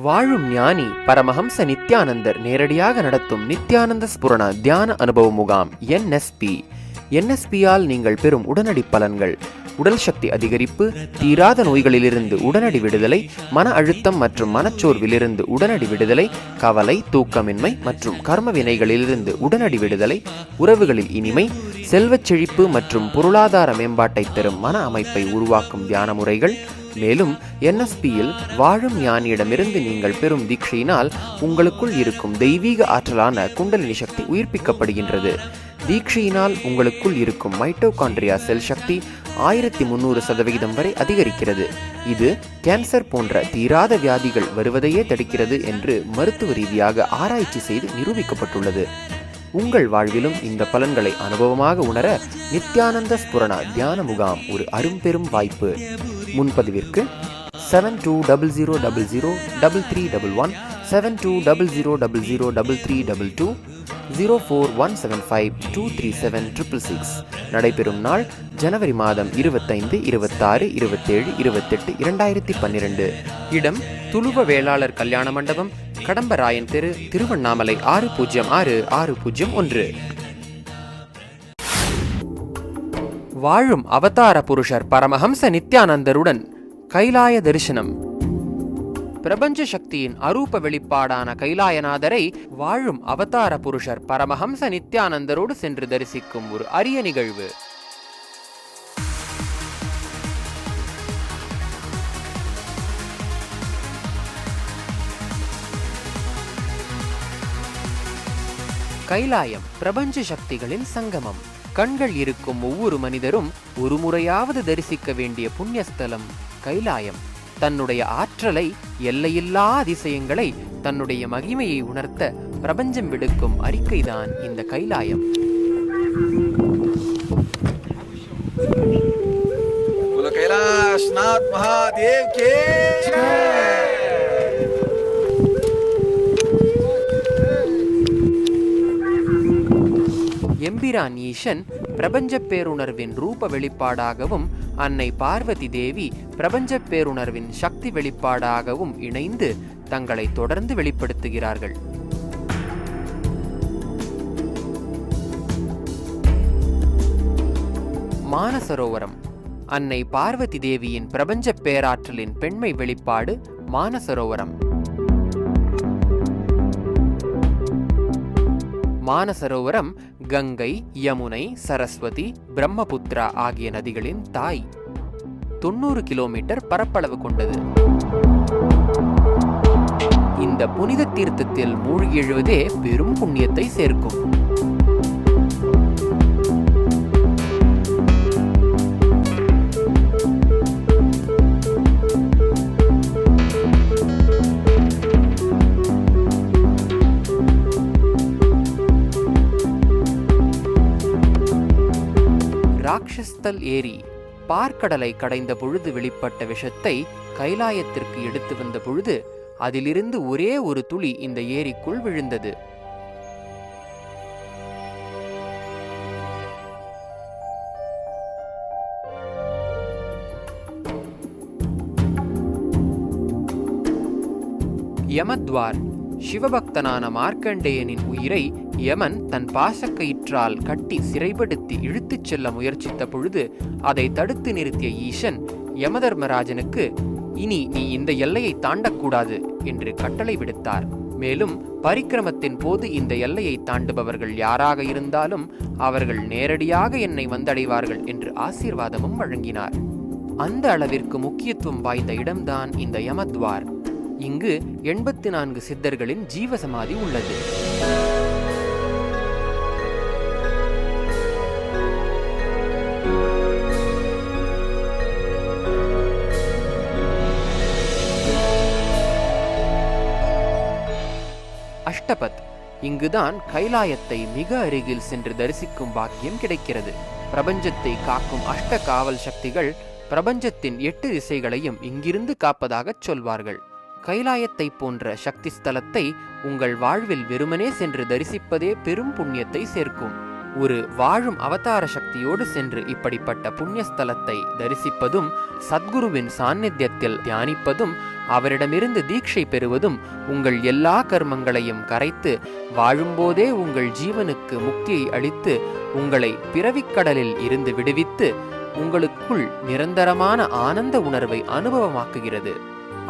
வாழும் ஞானி பரமஹம்ச நித்யானந்தர் நேரடியாக நடத்தும் நித்யானந்த ஸ்புரண தியான அனுபவ முகாம் NSP. NSPயால் நீங்கள் பெறும் உடனடி பலன்கள்: உடல் சக்தி அதிகரிப்பு, தீராத நோய்களிலிருந்து உடனடி விடுதலை, மன அழுத்தம் மற்றும் மனச்சோர்விலிருந்து உடனடி விடுதலை, கவலை, தூக்கமின்மை மற்றும் கர்ம வினைகளிலிருந்து உடனடி விடுதலை, உறவுகளில் இனிமை, செல்வச் செழிப்பு மற்றும் பொருளாதார மேம்பாட்டை தரும் மன அமைப்பை உருவாக்கும் தியான முறைகள். மேலும் NSPயில் வாழும் ஞானியிடமிருந்து நீங்கள் பெறும் தீட்சையினால் உங்களுக்குள் இருக்கும் தெய்வீக ஆற்றலான குண்டலினி சக்தி உயிர்ப்பிக்கப்படுகின்றது. தீட்சையினால் உங்களுக்குள் இருக்கும் மைட்டோகாண்ட்ரியா செல் சக்தி 1300% வரை அதிகரிக்கிறது. இது கேன்சர் போன்ற தீராத வியாதிகள் வருவதையே தடுக்கிறது என்று மருத்துவ ரீதியாக ஆராய்ச்சி செய்து நிரூபிக்கப்பட்டுள்ளது. உங்கள் வாழ்விலும் இந்த பலன்களை அனுபவமாக உணர நித்யானந்த ஸ்புரணா தியான முகாம் ஒரு அரும்பெரும் வாய்ப்பு. முன்பதிவிற்கு 7200003311 7200003322 0417523766. நடைபெறும் நாள் ஜனவரி மாதம் 25, 26, 27, 28, 2012. இடம் துளுவ வேளாளர் கல்யாண மண்டபம், கடம்பராயன் தெரு, திருவண்ணாமலை 606601. வாழும் அவதார புருஷர் பரமஹம்ச நித்யானந்தருடன் கைலாய தரிசனம். பிரபஞ்ச சக்தியின் அரூப வெளிப்பாடான கைலாயநாதரை வாழும் அவதார புருஷர் பரமஹம்ச நித்யானந்தரோடு சென்று தரிசிக்கும் ஒரு அரிய நிகழ்வு. கைலாயம் பிரபஞ்ச சக்திகளின் சங்கமம். கண்கள் இருக்கும் ஒவ்வொரு மனிதரும் ஒரு முறையாவது தரிசிக்க வேண்டிய புண்ணியஸ்தலம் கைலாயம். தன்னுடைய ஆற்றலை, எல்லையில்லா அதிசயங்களை, தன்னுடைய மகிமையை உணர்த்த பிரபஞ்சம் விடுக்கும் அறிக்கைதான் இந்த கைலாயம். கைலாஷ்நாத் மகாதேவ் கே எம்பிரான் ஈசன் பிரபஞ்ச பேருணர்வின் ரூப வெளிப்பாடாகவும் அன்னை பார்வதி தேவி பிரபஞ்ச பேருணர்வின் சக்தி வெளிப்பாடாகவும் இணைந்து தங்களை தொடர்ந்து வெளிப்படுத்துகிறார்கள். மானசரோவரம் அன்னை பார்வதி தேவியின் பிரபஞ்ச பேராற்றலின் பெண்மை வெளிப்பாடு மானசரோவரம். மானசரோவரம் கங்கை, யமுனை, சரஸ்வதி, பிரம்மபுத்திரா ஆகிய நதிகளின் தாய். 90 கிலோமீட்டர் பரப்பளவு கொண்டது. இந்த புனித தீர்த்தத்தில் மூழ்கி எழுவதே பெரும் புண்ணியத்தை சேர்க்கும். ராக்ஷஸ்தல் ஏரி பார்க்கடலை கடைந்த பொழுது வெளிப்பட்ட விஷத்தை கைலாயத்திற்கு எடுத்து வந்த பொழுது அதிலிருந்து ஒரே ஒரு துளி இந்த ஏரிக்குள் விழுந்தது. யமத்வார் சிவபக்தனான மார்க்கண்டேயனின் உயிரை யமன் தன் பாசக்கயிற்றால் கட்டி சிறைப்படுத்தி இழுத்துச் செல்ல முயற்சித்த பொழுது அதை தடுத்து நிறுத்திய ஈசன் யமதர்மராஜனுக்கு இனி நீ இந்த எல்லையை தாண்டக்கூடாது என்று கட்டளை விடுத்தார். மேலும் பரிக்கிரமத்தின் போது இந்த எல்லையை தாண்டுபவர்கள் யாராக இருந்தாலும் அவர்கள் நேரடியாக என்னை வந்தடைவார்கள் என்று ஆசீர்வாதமும் வழங்கினார். அந்த அளவிற்கு முக்கியத்துவம் வாய்ந்த இடம்தான் இந்த யமத்வார். இங்கு 84 சித்தர்களின் ஜீவசமாதி உள்ளது. அஷ்டபத், இங்குதான் கைலாயத்தை மிக அருகில் சென்று தரிசிக்கும் பாக்கியம் கிடைக்கிறது. பிரபஞ்சத்தை காக்கும் அஷ்ட காவல் சக்திகள் பிரபஞ்சத்தின் 8 திசைகளையும் இங்கிருந்து காப்பதாகச் சொல்வார்கள். கைலாயத்தை போன்ற சக்தி ஸ்தலத்தை உங்கள் வாழ்வில் வெறுமனே சென்று தரிசிப்பதே பெரும் புண்ணியத்தை சேர்க்கும். ஒரு வாழும் அவதார சக்தியோடு சென்று இப்படிப்பட்ட புண்ணியஸ்தலத்தை தரிசிப்பதும், சத்குருவின் சாநித்தியத்தில் தியானிப்பதும், அவரிடமிருந்து தீட்சை பெறுவதும் உங்கள் எல்லா கர்மங்களையும் கரைத்து வாழும்போதே உங்கள் ஜீவனுக்கு முக்தியை அளித்து உங்களை பிறவிக்கடலில் இருந்து விடுவித்து உங்களுக்குள் நிரந்தரமான ஆனந்த உணர்வை அனுபவமாக்குகிறது.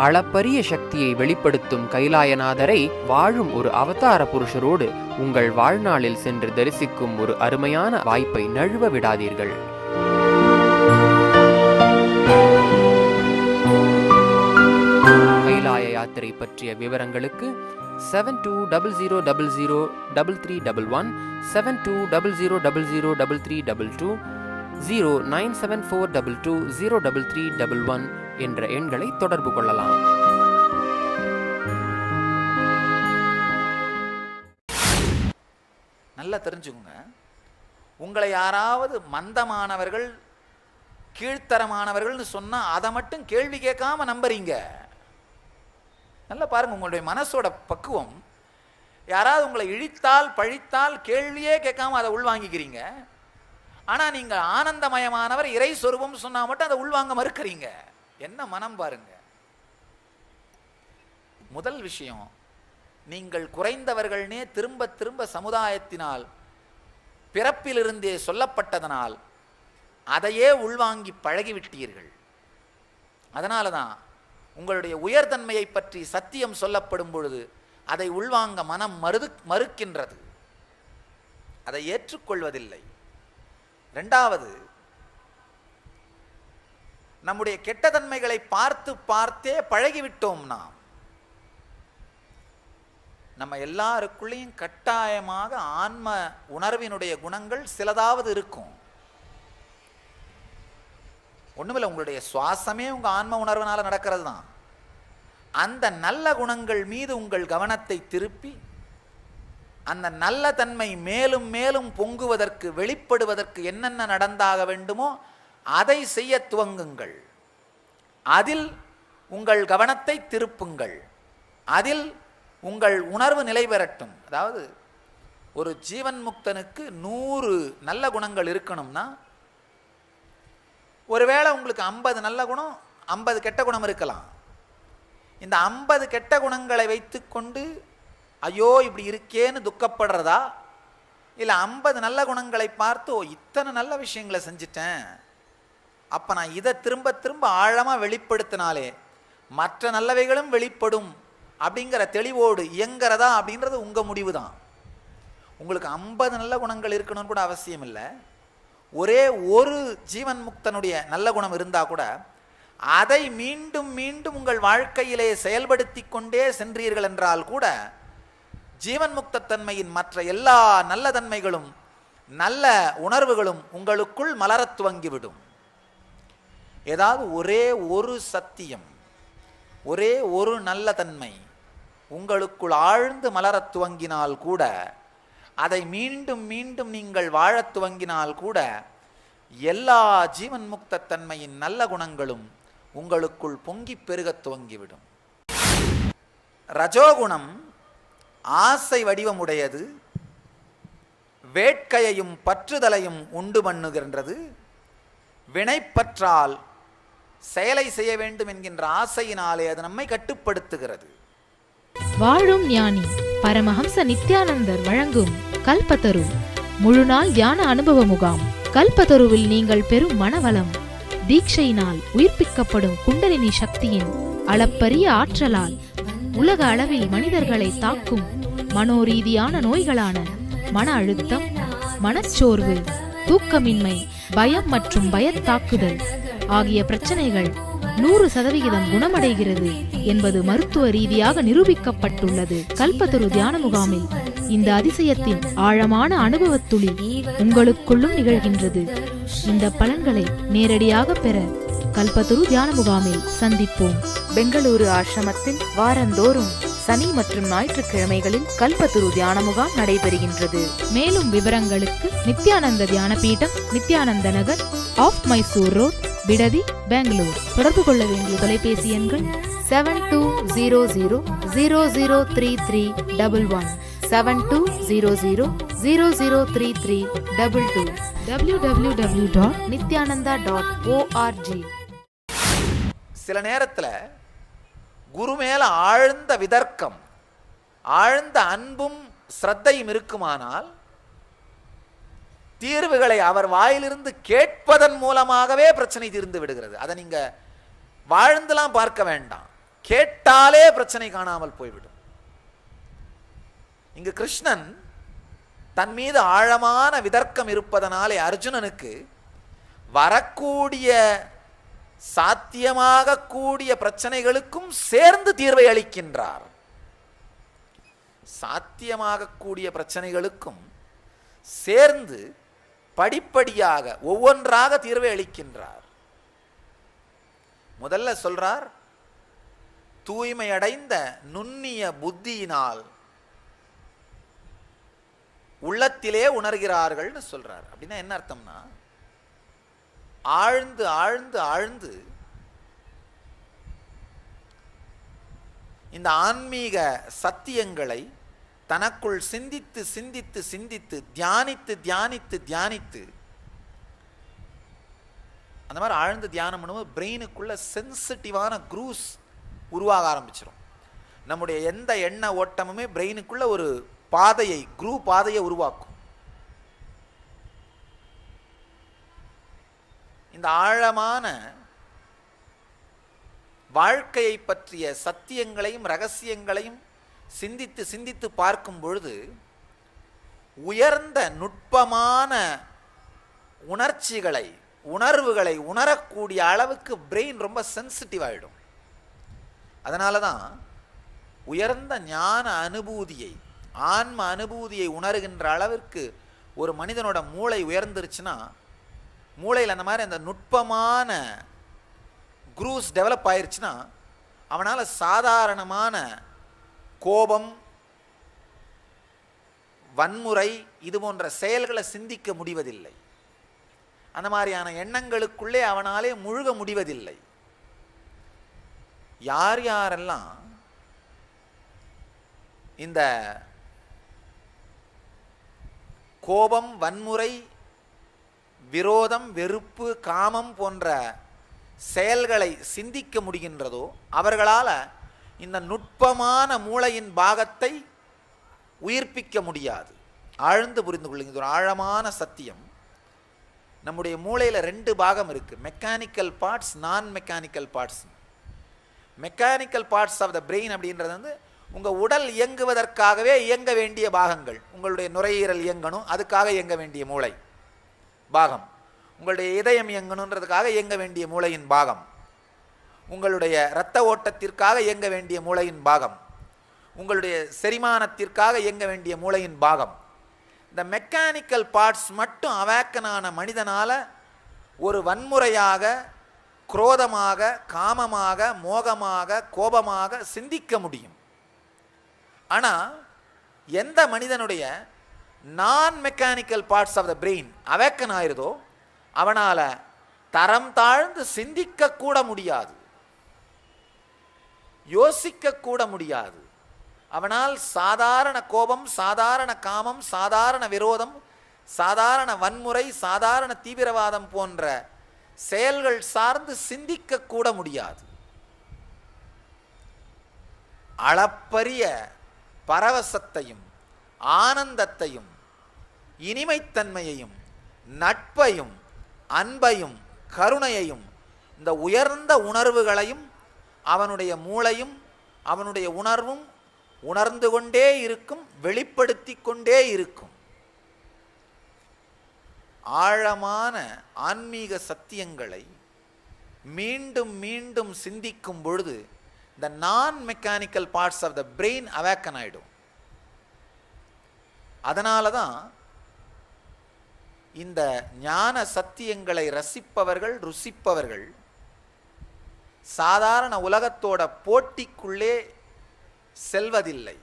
அளப்பரிய சக்தியை வெளிப்படுத்தும் கைலாயநாதரை வாழும் ஒரு அவதார புருஷரோடு உங்கள் வாழ்நாளில் சென்று தரிசிக்கும் ஒரு அருமையான வாய்ப்பை நழுவ விடாதீர்கள். கைலாய யாத்திரை பற்றிய விவரங்களுக்கு 7200003311 7200003322 09742203311 என்ற எண்களை தொடர்பு கொள்ளலாம். நல்லா தெரிஞ்சுக்கோங்க, உங்களை யாராவது மந்தமானவர்கள் கீழ்த்தரமானவர்கள்னு சொன்னா அதை மட்டும் கேள்வி கேட்காம நம்புறீங்க. நல்லா பாருங்க, உங்களுடைய மனசோட பக்குவம். யாராவது உங்களை இழித்தால் பழித்தால் கேள்வியே கேட்காம அதை உள்வாங்கிக்கிறீங்க. ஆனா நீங்க ஆனந்தமயமானவர் இறை சொரூபம் சொன்னா மட்டும் அதை உள்வாங்க மறுக்கிறீங்க. என்ன மனம் பாருங்க. முதல் விஷயம், நீங்கள் குறைந்தவர்கள்னே திரும்ப திரும்ப சமுதாயத்தினால் பிறப்பிலிருந்தே சொல்லப்பட்டதனால் அதையே உள்வாங்கி பழகிவிட்டீர்கள். அதனால தான் உங்களுடைய உயர்தன்மையை பற்றி சத்தியம் சொல்லப்படும் பொழுது அதை உள்வாங்க மனம் மறுக்கின்றது, அதை ஏற்றுக்கொள்வதில்லை. இரண்டாவது, நம்முடைய கெட்ட தன்மைகளை பார்த்து பார்த்தே பழகிவிட்டோம். நம்ம எல்லாருக்குள்ளேயும் கட்டாயமாக ஆன்ம உணர்வினுடைய குணங்கள் சிலதாவது இருக்கும். ஒண்ணுமில்லை, உங்களுடைய சுவாசமே உங்க ஆன்ம உணர்வினால நடக்கிறது தான். அந்த நல்ல குணங்கள் மீது உங்கள் கவனத்தை திருப்பி அந்த நல்ல தன்மை மேலும் மேலும் பொங்குவதற்கு, வெளிப்படுவதற்கு என்னென்ன நடந்தாக வேண்டுமோ அதை செய்ய துவங்குங்கள். அதில் உங்கள் கவனத்தை திருப்புங்கள். அதில் உங்கள் உணர்வு நிலை பெறட்டும். அதாவது ஒரு ஜீவன் முக்தனுக்கு 100 நல்ல குணங்கள் இருக்கணும்னா, ஒருவேளை உங்களுக்கு 50 நல்ல குணம் 50 கெட்ட குணம் இருக்கலாம். இந்த 50 கெட்ட குணங்களை வைத்துக்கொண்டு ஐயோ இப்படி இருக்கேன்னு துக்கப்படுறதா, இல்லை 50 நல்ல குணங்களை பார்த்து ஓ இத்தனை நல்ல விஷயங்களை செஞ்சிட்டேன், அப்போ நான் இதை திரும்ப திரும்ப ஆழமாக வெளிப்படுத்தினாலே மற்ற நல்லவைகளும் வெளிப்படும் அப்படிங்கிற தெளிவோடு இயங்கிறதா அப்படின்றது உங்கள் முடிவு தான். உங்களுக்கு 50 நல்ல குணங்கள் இருக்கணும்னு கூட அவசியம் இல்லை. ஒரே ஒரு ஜீவன் முக்தனுடைய நல்ல குணம் இருந்தால் கூட அதை மீண்டும் மீண்டும் உங்கள் வாழ்க்கையிலே செயல்படுத்தி கொண்டே சென்றீர்கள் என்றால் கூட ஜீவன் முக்த தன்மையின் மற்ற எல்லா நல்ல தன்மைகளும் நல்ல உணர்வுகளும் உங்களுக்குள் மலரத் துவங்கிவிடும். ஏதாவது ஒரே ஒரு சத்தியம், ஒரே ஒரு நல்ல தன்மை உங்களுக்குள் ஆழ்ந்து மலரத் துவங்கினால் கூட, அதை மீண்டும் மீண்டும் நீங்கள் வாழத் துவங்கினால் கூட எல்லா ஜீவன் முக்த தன்மையின் நல்ல குணங்களும் உங்களுக்குள் பொங்கி பெருகத் துவங்கிவிடும். ரஜோகுணம் ஆசை வடிவமுடையது, வேட்கையையும் பற்றுதலையும் உண்டு பண்ணுகின்றது. வினைப்பற்றால் செயலை செய்ய வேண்டும் என்கின்ற ஆசையினாலே அது நம்மை கட்டுப்படுத்துகிறது. வாழும் ஞானி பரமஹம்ச நித்யானந்தர் வழங்கும் கல்பத்தரு முழுநாள் தியான அனுபவ முகாம். கல்பத்தருவில் நீங்கள் பெறும் மனவளம், தீட்சையினால் உயிர்ப்பிக்கப்படும் குண்டலினி சக்தியின் அளப்பரிய ஆற்றலால் உலக அளவில் மனிதர்களை தாக்கும் மனோரீதியான நோய்களான மன அழுத்தம், மனச்சோர்வு, தூக்கமின்மை, பயம் மற்றும் பயத்தாக்குதல் ஆகிய பிரச்சனைகள் 100% குணமடைகிறது என்பது மருத்துவ ரீதியாக நிரூபிக்கப்பட்டுள்ளது. கல்பத்தரு தியான முகாமில் இந்த அதிசயத்தின் ஆழமான அனுபவத்துளி உங்களுக்குள்ளும் நிகழ்கின்றது. இந்த பலன்களை நேரடியாக பெற கல்பத்தரு தியான முகாமில் சந்திப்போம். பெங்களூரு ஆசிரமத்தில் வாரந்தோறும் சனி மற்றும் ஞாயிற்றுக்கிழமைகளில் கல்பத்தரு தியான முகாம் நடைபெறுகின்றது. மேலும் விவரங்களுக்கு நித்யானந்த தியான பீடம், நித்யானந்த நகர், ஆஃப் மைசூர் ரோட், பிடதி, பெங்களூர். தொடர்பு கொள்ள வேண்டிய தொலைபேசி எண்கள் 7200003311 7200003322 www.nityananda.org. சில நேரத்தில் குரு மேல ஆழ்ந்த விதர்க்கம், ஆழ்ந்த அன்பும் ஸ்ரத்தையும் இருக்குமானால் தீர்வுகளை அவர் வாயிலிருந்து கேட்பதன் மூலமாகவே பிரச்சனை தீர்ந்து விடுகிறது. அதை நீங்க வாழ்ந்துலாம் பார்க்க வேண்டாம், கேட்டாலே பிரச்சனை காணாமல் போய்விடும். இங்கு கிருஷ்ணன் தன் மீது ஆழமான விதர்க்கம் இருப்பதனாலே அர்ஜுனனுக்கு வரக்கூடிய சாத்தியமாக கூடிய பிரச்சனைகளுக்கும் சேர்ந்து தீர்வை அளிக்கின்றார். சாத்தியமாக கூடிய பிரச்சனைகளுக்கும் சேர்ந்து படிப்படியாக ஒவ்வொன்றாக தீர்வை அளிக்கின்றார். முதல்ல சொல்றார், தூய்மையடைந்த நுண்ணிய புத்தியினால் உள்ளத்திலே உணர்கிறார்கள்னு சொல்றார். அப்படின்னா என்ன அர்த்தம்னா, ஆழ்ந்து ஆழ்ந்து ஆழ்ந்து இந்த ஆன்மீக சத்தியங்களை தனக்குள் சிந்தித்து சிந்தித்து சிந்தித்து தியானித்து தியானித்து தியானித்து அந்த மாதிரி ஆழ்ந்து தியானம் பண்ணும்போது பிரெயினுக்குள்ள சென்சிட்டிவான குரூஸ் உருவாக ஆரம்பிச்சிடும். நம்முடைய எந்த எண்ண ஓட்டமுமே பிரெயினுக்குள்ள ஒரு பாதையை, குரூ பாதையை உருவாக்கும். இந்த ஆழமான வாழ்க்கையை பற்றிய சத்தியங்களையும் ரகசியங்களையும் சிந்தித்து சிந்தித்து பார்க்கும் பொழுது உயர்ந்த நுட்பமான உணர்ச்சிகளை, உணர்வுகளை உணரக்கூடிய அளவுக்கு பிரெயின் ரொம்ப சென்சிட்டிவ் ஆகிடும். அதனால தான் உயர்ந்த ஞான அனுபூதியை, ஆன்ம அனுபூதியை உணர்கின்ற அளவிற்கு ஒரு மனிதனோட மூளை உயர்ந்துருச்சுன்னா, மூளையில் அந்த மாதிரி அந்த நுட்பமான குரூஸ் டெவலப் ஆயிருச்சுன்னா அவனால் சாதாரணமான கோபம், வன்முறை இது போன்ற செயல்களை சிந்திக்க முடிவதில்லை. அந்த மாதிரியான எண்ணங்களுக்குள்ளே அவனாலே முழுக முடிவதில்லை. யார் யாரெல்லாம் இந்த கோபம், வன்முறை, விரோதம், வெறுப்பு, காமம் போன்ற செயல்களை சிந்திக்க முடிகின்றதோ அவர்களால் இந்த நுட்பமான மூளையின் பாகத்தை உயிர்ப்பிக்க முடியாது. ஆழ்ந்து புரிந்து கொள்ளுங்க, இது ஒரு ஆழமான சத்தியம். நம்முடைய மூளையில் 2 பாகம் இருக்குது, mechanical parts, non mechanical parts. Mechanical parts of the brain அப்படின்றது வந்து உங்கள் உடல் இயங்குவதற்காகவே இயங்க வேண்டிய பாகங்கள். உங்களுடைய நுரையீரல் இயங்கணும், அதுக்காக இயங்க வேண்டிய மூளை பாகம். உங்களுடைய இதயம் இயங்கணுன்றதுக்காக இயங்க வேண்டிய மூளையின் பாகம். உங்களுடைய இரத்த ஓட்டத்திற்காக இயங்க வேண்டிய மூளையின் பாகம். உங்களுடைய செரிமானத்திற்காக இயங்க வேண்டிய மூளையின் பாகம். இந்த மெக்கானிக்கல் பார்ட்ஸ் மட்டும் அவேக்கனான மனிதனால் ஒரு வன்முறையாக, குரோதமாக, காமமாக, மோகமாக, கோபமாக சிந்திக்க முடியும். ஆனால் எந்த மனிதனுடைய நான் mechanical parts of the brain awaken ஆயிருதோ அவனால் தரம் தாழ்ந்து சிந்திக்க கூட முடியாது, யோசிக்க கூட முடியாது. அவனால் சாதாரண கோபம், சாதாரண காமம், சாதாரண விரோதம், சாதாரண வன்முறை, சாதாரண தீவிரவாதம் போன்ற செயல்கள் சார்ந்து சிந்திக்க கூட முடியாது. அளப்பரிய பரவசத்தையும் ஆனந்தத்தையும் இனிமைத்தன்மையையும் நட்பையும் அன்பையும் கருணையையும் இந்த உயர்ந்த உணர்வுகளையும் அவனுடைய மூளையும் அவனுடைய உணர்வும் உணர்ந்து கொண்டே இருக்கும், வெளிப்படுத்தி கொண்டே இருக்கும். ஆழமான ஆன்மீக சத்தியங்களை மீண்டும் மீண்டும் சிந்திக்கும் பொழுது இந்த non mechanical parts of the brain awaken ஆயிடும். அதனால தான் இந்த ஞான சத்தியங்களை ரசிப்பவர்கள், ருசிப்பவர்கள் சாதாரண உலகத்தோட போட்டிக்குள்ளே செல்வதில்லை.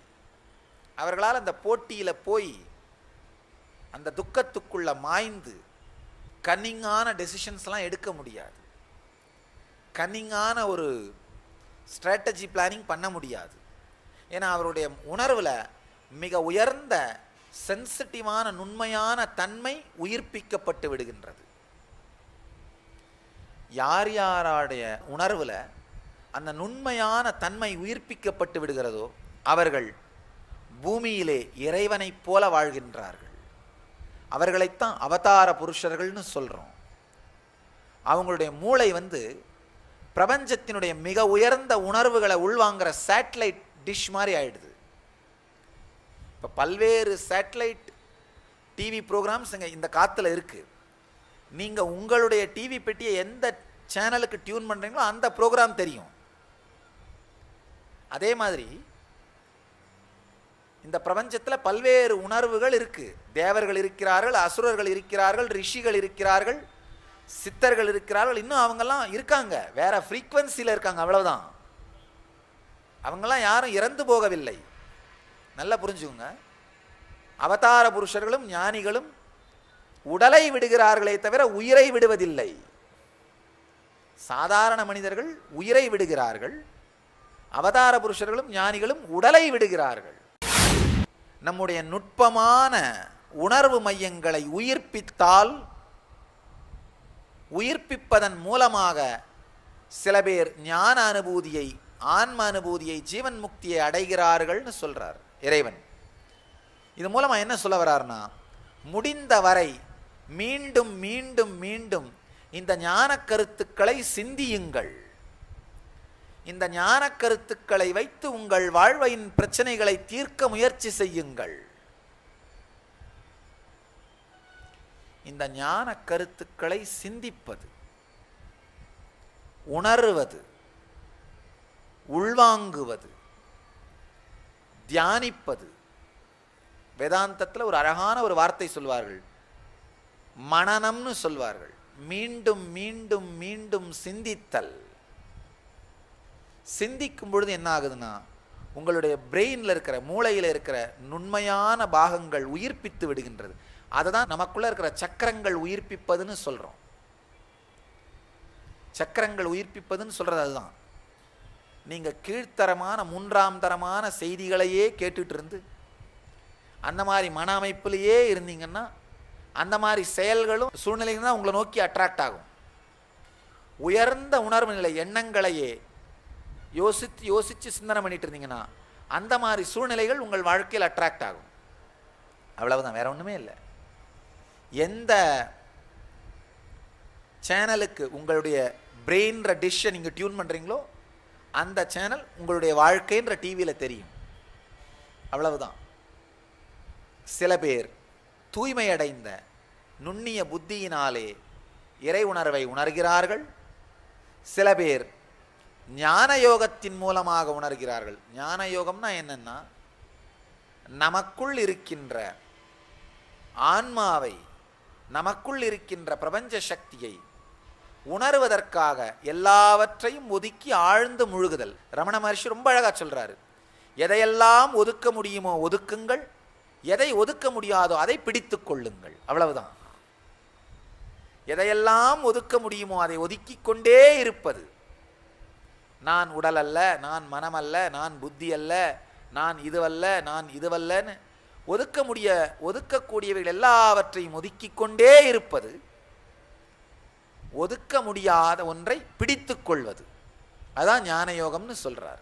அவர்களால் அந்த போட்டியில் போய் அந்த துக்கத்துக்குள்ள மாய்ந்து கன்னிங்கான டெசிஷன்ஸ்லாம் எடுக்க முடியாது. கன்னிங்கான ஒரு ஸ்ட்ராட்டஜி பிளானிங் பண்ண முடியாது. ஏன்னா அவருடைய உணர்வில் மிக உயர்ந்த சென்சிட்டிவான நுண்மையான தன்மை உயிர்ப்பிக்கப்பட்டு விடுகின்றது. யார் யாருடைய உணர்வில் அந்த நுண்மையான தன்மை உயிர்ப்பிக்கப்பட்டு விடுகிறதோ அவர்கள் பூமியிலே இறைவனைப் போல வாழ்கின்றார்கள். அவர்களைத்தான் அவதார புருஷர்கள்னு சொல்கிறோம். அவங்களுடைய மூளை பிரபஞ்சத்தினுடைய மிக உயர்ந்த உணர்வுகளை உள்வாங்கிற சேட்டலைட் டிஷ் மாதிரி ஆயிடுது. இப்போ பல்வேறு சேட்டலைட் டிவி ப்ரோக்ராம்ஸ் இந்த காற்றுல இருக்குது. நீங்கள் உங்களுடைய டிவி பெட்டியை எந்த சேனலுக்கு டியூன் பண்ணுறீங்களோ அந்த ப்ரோக்ராம் தெரியும். அதே மாதிரி இந்த பிரபஞ்சத்தில் பல்வேறு உணர்வுகள் இருக்கு. தேவர்கள் இருக்கிறார்கள், அசுரர்கள் இருக்கிறார்கள், ரிஷிகள் இருக்கிறார்கள், சித்தர்கள் இருக்கிறார்கள், இன்னும் அவங்கெல்லாம் இருக்காங்க, வேற ஃப்ரீக்வன்சியில் இருக்காங்க, அவ்வளவுதான். அவங்கெல்லாம் யாரும் இறந்து போகவில்லை. நல்லா புரிஞ்சுக்கோங்க. அவதார புருஷர்களும் ஞானிகளும் உடலை விடுகிறார்களே தவிர உயிரை விடுவதில்லை. சாதாரண மனிதர்கள் உயிரை விடுகிறார்கள், அவதார புருஷர்களும் ஞானிகளும் உடலை விடுகிறார்கள். நம்முடைய நுட்பமான உணர்வு மையங்களை உயிர்ப்பித்தால், உயிர்ப்பிப்பதன் மூலமாக சில பேர் ஞான அனுபூதியை, ஆன்ம அனுபூதியை, ஜீவன் முக்தியை அடைகிறார்கள்னு சொல்றார் இறைவன். இது மூலமா என்ன சொல்ல வர்றாருன்னா, முடிந்தவரை மீண்டும் மீண்டும் மீண்டும் இந்த ஞான கருத்துக்களை சிந்தியுங்கள். இந்த ஞான கருத்துக்களை வைத்து உங்கள் வாழ்வின் பிரச்சனைகளை தீர்க்க முயற்சி செய்யுங்கள். இந்த ஞான கருத்துக்களை சிந்திப்பது, உணர்வது, உள்வாங்குவது, தியானிப்பது. வேதாந்தத்தில் ஒரு அழகான ஒரு வார்த்தை சொல்வார்கள், மனனம்னு சொல்வார்கள். மீண்டும் மீண்டும் மீண்டும் சிந்தித்தல். சிந்திக்கும் பொழுது என்ன ஆகுதுன்னா, உங்களுடைய பிரெயினில் இருக்கிற, மூளையில் இருக்கிற நுண்மையான பாகங்கள் உயிர்ப்பித்து விடுகின்றது. அதை தான் நமக்குள்ள இருக்கிற சக்கரங்கள் உயிர்ப்பிப்பதுன்னு சொல்றோம். சக்கரங்கள் உயிர்ப்பிப்பதுன்னு சொல்றது அதுதான். நீங்க கீழ்த்தரமான மூன்றாம் தரமான செய்திகளையே கேட்டுட்டு இருந்து அந்த மாதிரி மன அமைப்பிலேயே இருந்தீங்கன்னா, அந்த மாதிரி செயல்களும் சூழ்நிலைகள் தான் உங்களை நோக்கி அட்ராக்ட் ஆகும். உயர்ந்த உணர்வு நிலை எண்ணங்களையே யோசித்து யோசித்து சிந்தனை பண்ணிட்டு இருந்தீங்கன்னா அந்த மாதிரி சூழ்நிலைகள் உங்கள் வாழ்க்கையில் அட்ராக்ட் ஆகும். அவ்வளவுதான், வேற ஒன்றுமே இல்லை. எந்த சேனலுக்கு உங்களுடைய பிரெயின்ற டிஷ்ஷை நீங்கள் டியூன் பண்ணுறீங்களோ அந்த சேனல் உங்களுடைய வாழ்க்கைன்ற டிவியில் தெரியும். அவ்வளவுதான். சில பேர் தூய்மை அடைந்த நுண்ணிய புத்தியினாலே இறை உணர்வை உணர்கிறார்கள். சில பேர் ஞான யோகத்தின் மூலமாக உணர்கிறார்கள். ஞான யோகம்னா என்னன்னா, நமக்குள் இருக்கின்ற ஆன்மாவை, நமக்குள் இருக்கின்ற பிரபஞ்ச சக்தியை உணர்வதற்காக எல்லாவற்றையும் ஒதுக்கி ஆழ்ந்து முழுகுதல். ரமண மகர்ஷி ரொம்ப அழகா சொல்றாரு, எதையெல்லாம் ஒதுக்க முடியுமோ ஒதுக்குங்கள், எதை ஒதுக்க முடியாதோ அதை பிடித்துக் கொள்ளுங்கள். அவ்வளவுதான். எதையெல்லாம் ஒதுக்க முடியுமோ அதை ஒதுக்கிக் கொண்டே இருப்பது. நான் உடல் அல்ல, நான் மனம் அல்ல, நான் புத்தி அல்ல, நான் இதுவல்ல, நான் இதுவல்லன்னு ஒதுக்கக்கூடியவைகள் எல்லாவற்றையும் ஒதுக்கிக் கொண்டே இருப்பது. ஒதுக்க முடியாத ஒன்றை பிடித்துக் கொள்வது, அதான் ஞான யோகம்னு சொல்றார்.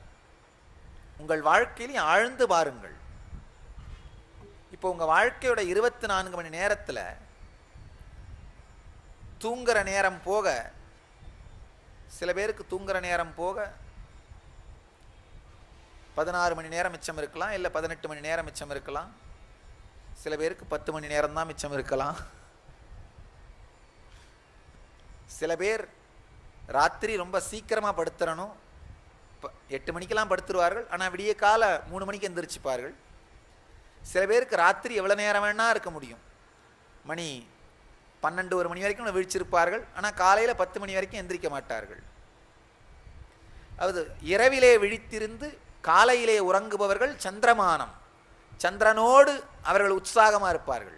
உங்கள் வாழ்க்கையிலும் ஆழ்ந்து பாருங்கள். இப்போ உங்க வாழ்க்கையோட 24 மணி நேரத்தில் தூங்குற நேரம் போக, சில பேருக்கு தூங்குற நேரம் போக 16 மணி நேரம் மிச்சம் இருக்கலாம், இல்லை 18 மணி நேரம் மிச்சம் இருக்கலாம், சில பேருக்கு 10 மணி நேரம் தான் மிச்சம் இருக்கலாம். சில பேர் ராத்திரி ரொம்ப சீக்கிரமாக படுத்துறணும், 8 மணிக்கெல்லாம் படுத்துருவார்கள், ஆனால் விடிய கால 3 மணிக்கு எந்திரிச்சுப்பார்கள். சில பேருக்கு ராத்திரி எவ்வளோ நேரம் வேணால் இருக்க முடியும், மணி 12 1 மணி வரைக்கும் விழிச்சிருப்பார்கள், ஆனால் காலையில் 10 மணி வரைக்கும் எந்திரிக்க மாட்டார்கள். அதாவது இரவிலே விழித்திருந்து காலையிலே உறங்குபவர்கள் சந்திரமானம், சந்திரனோடு அவர்கள் உற்சாகமாக இருப்பார்கள்.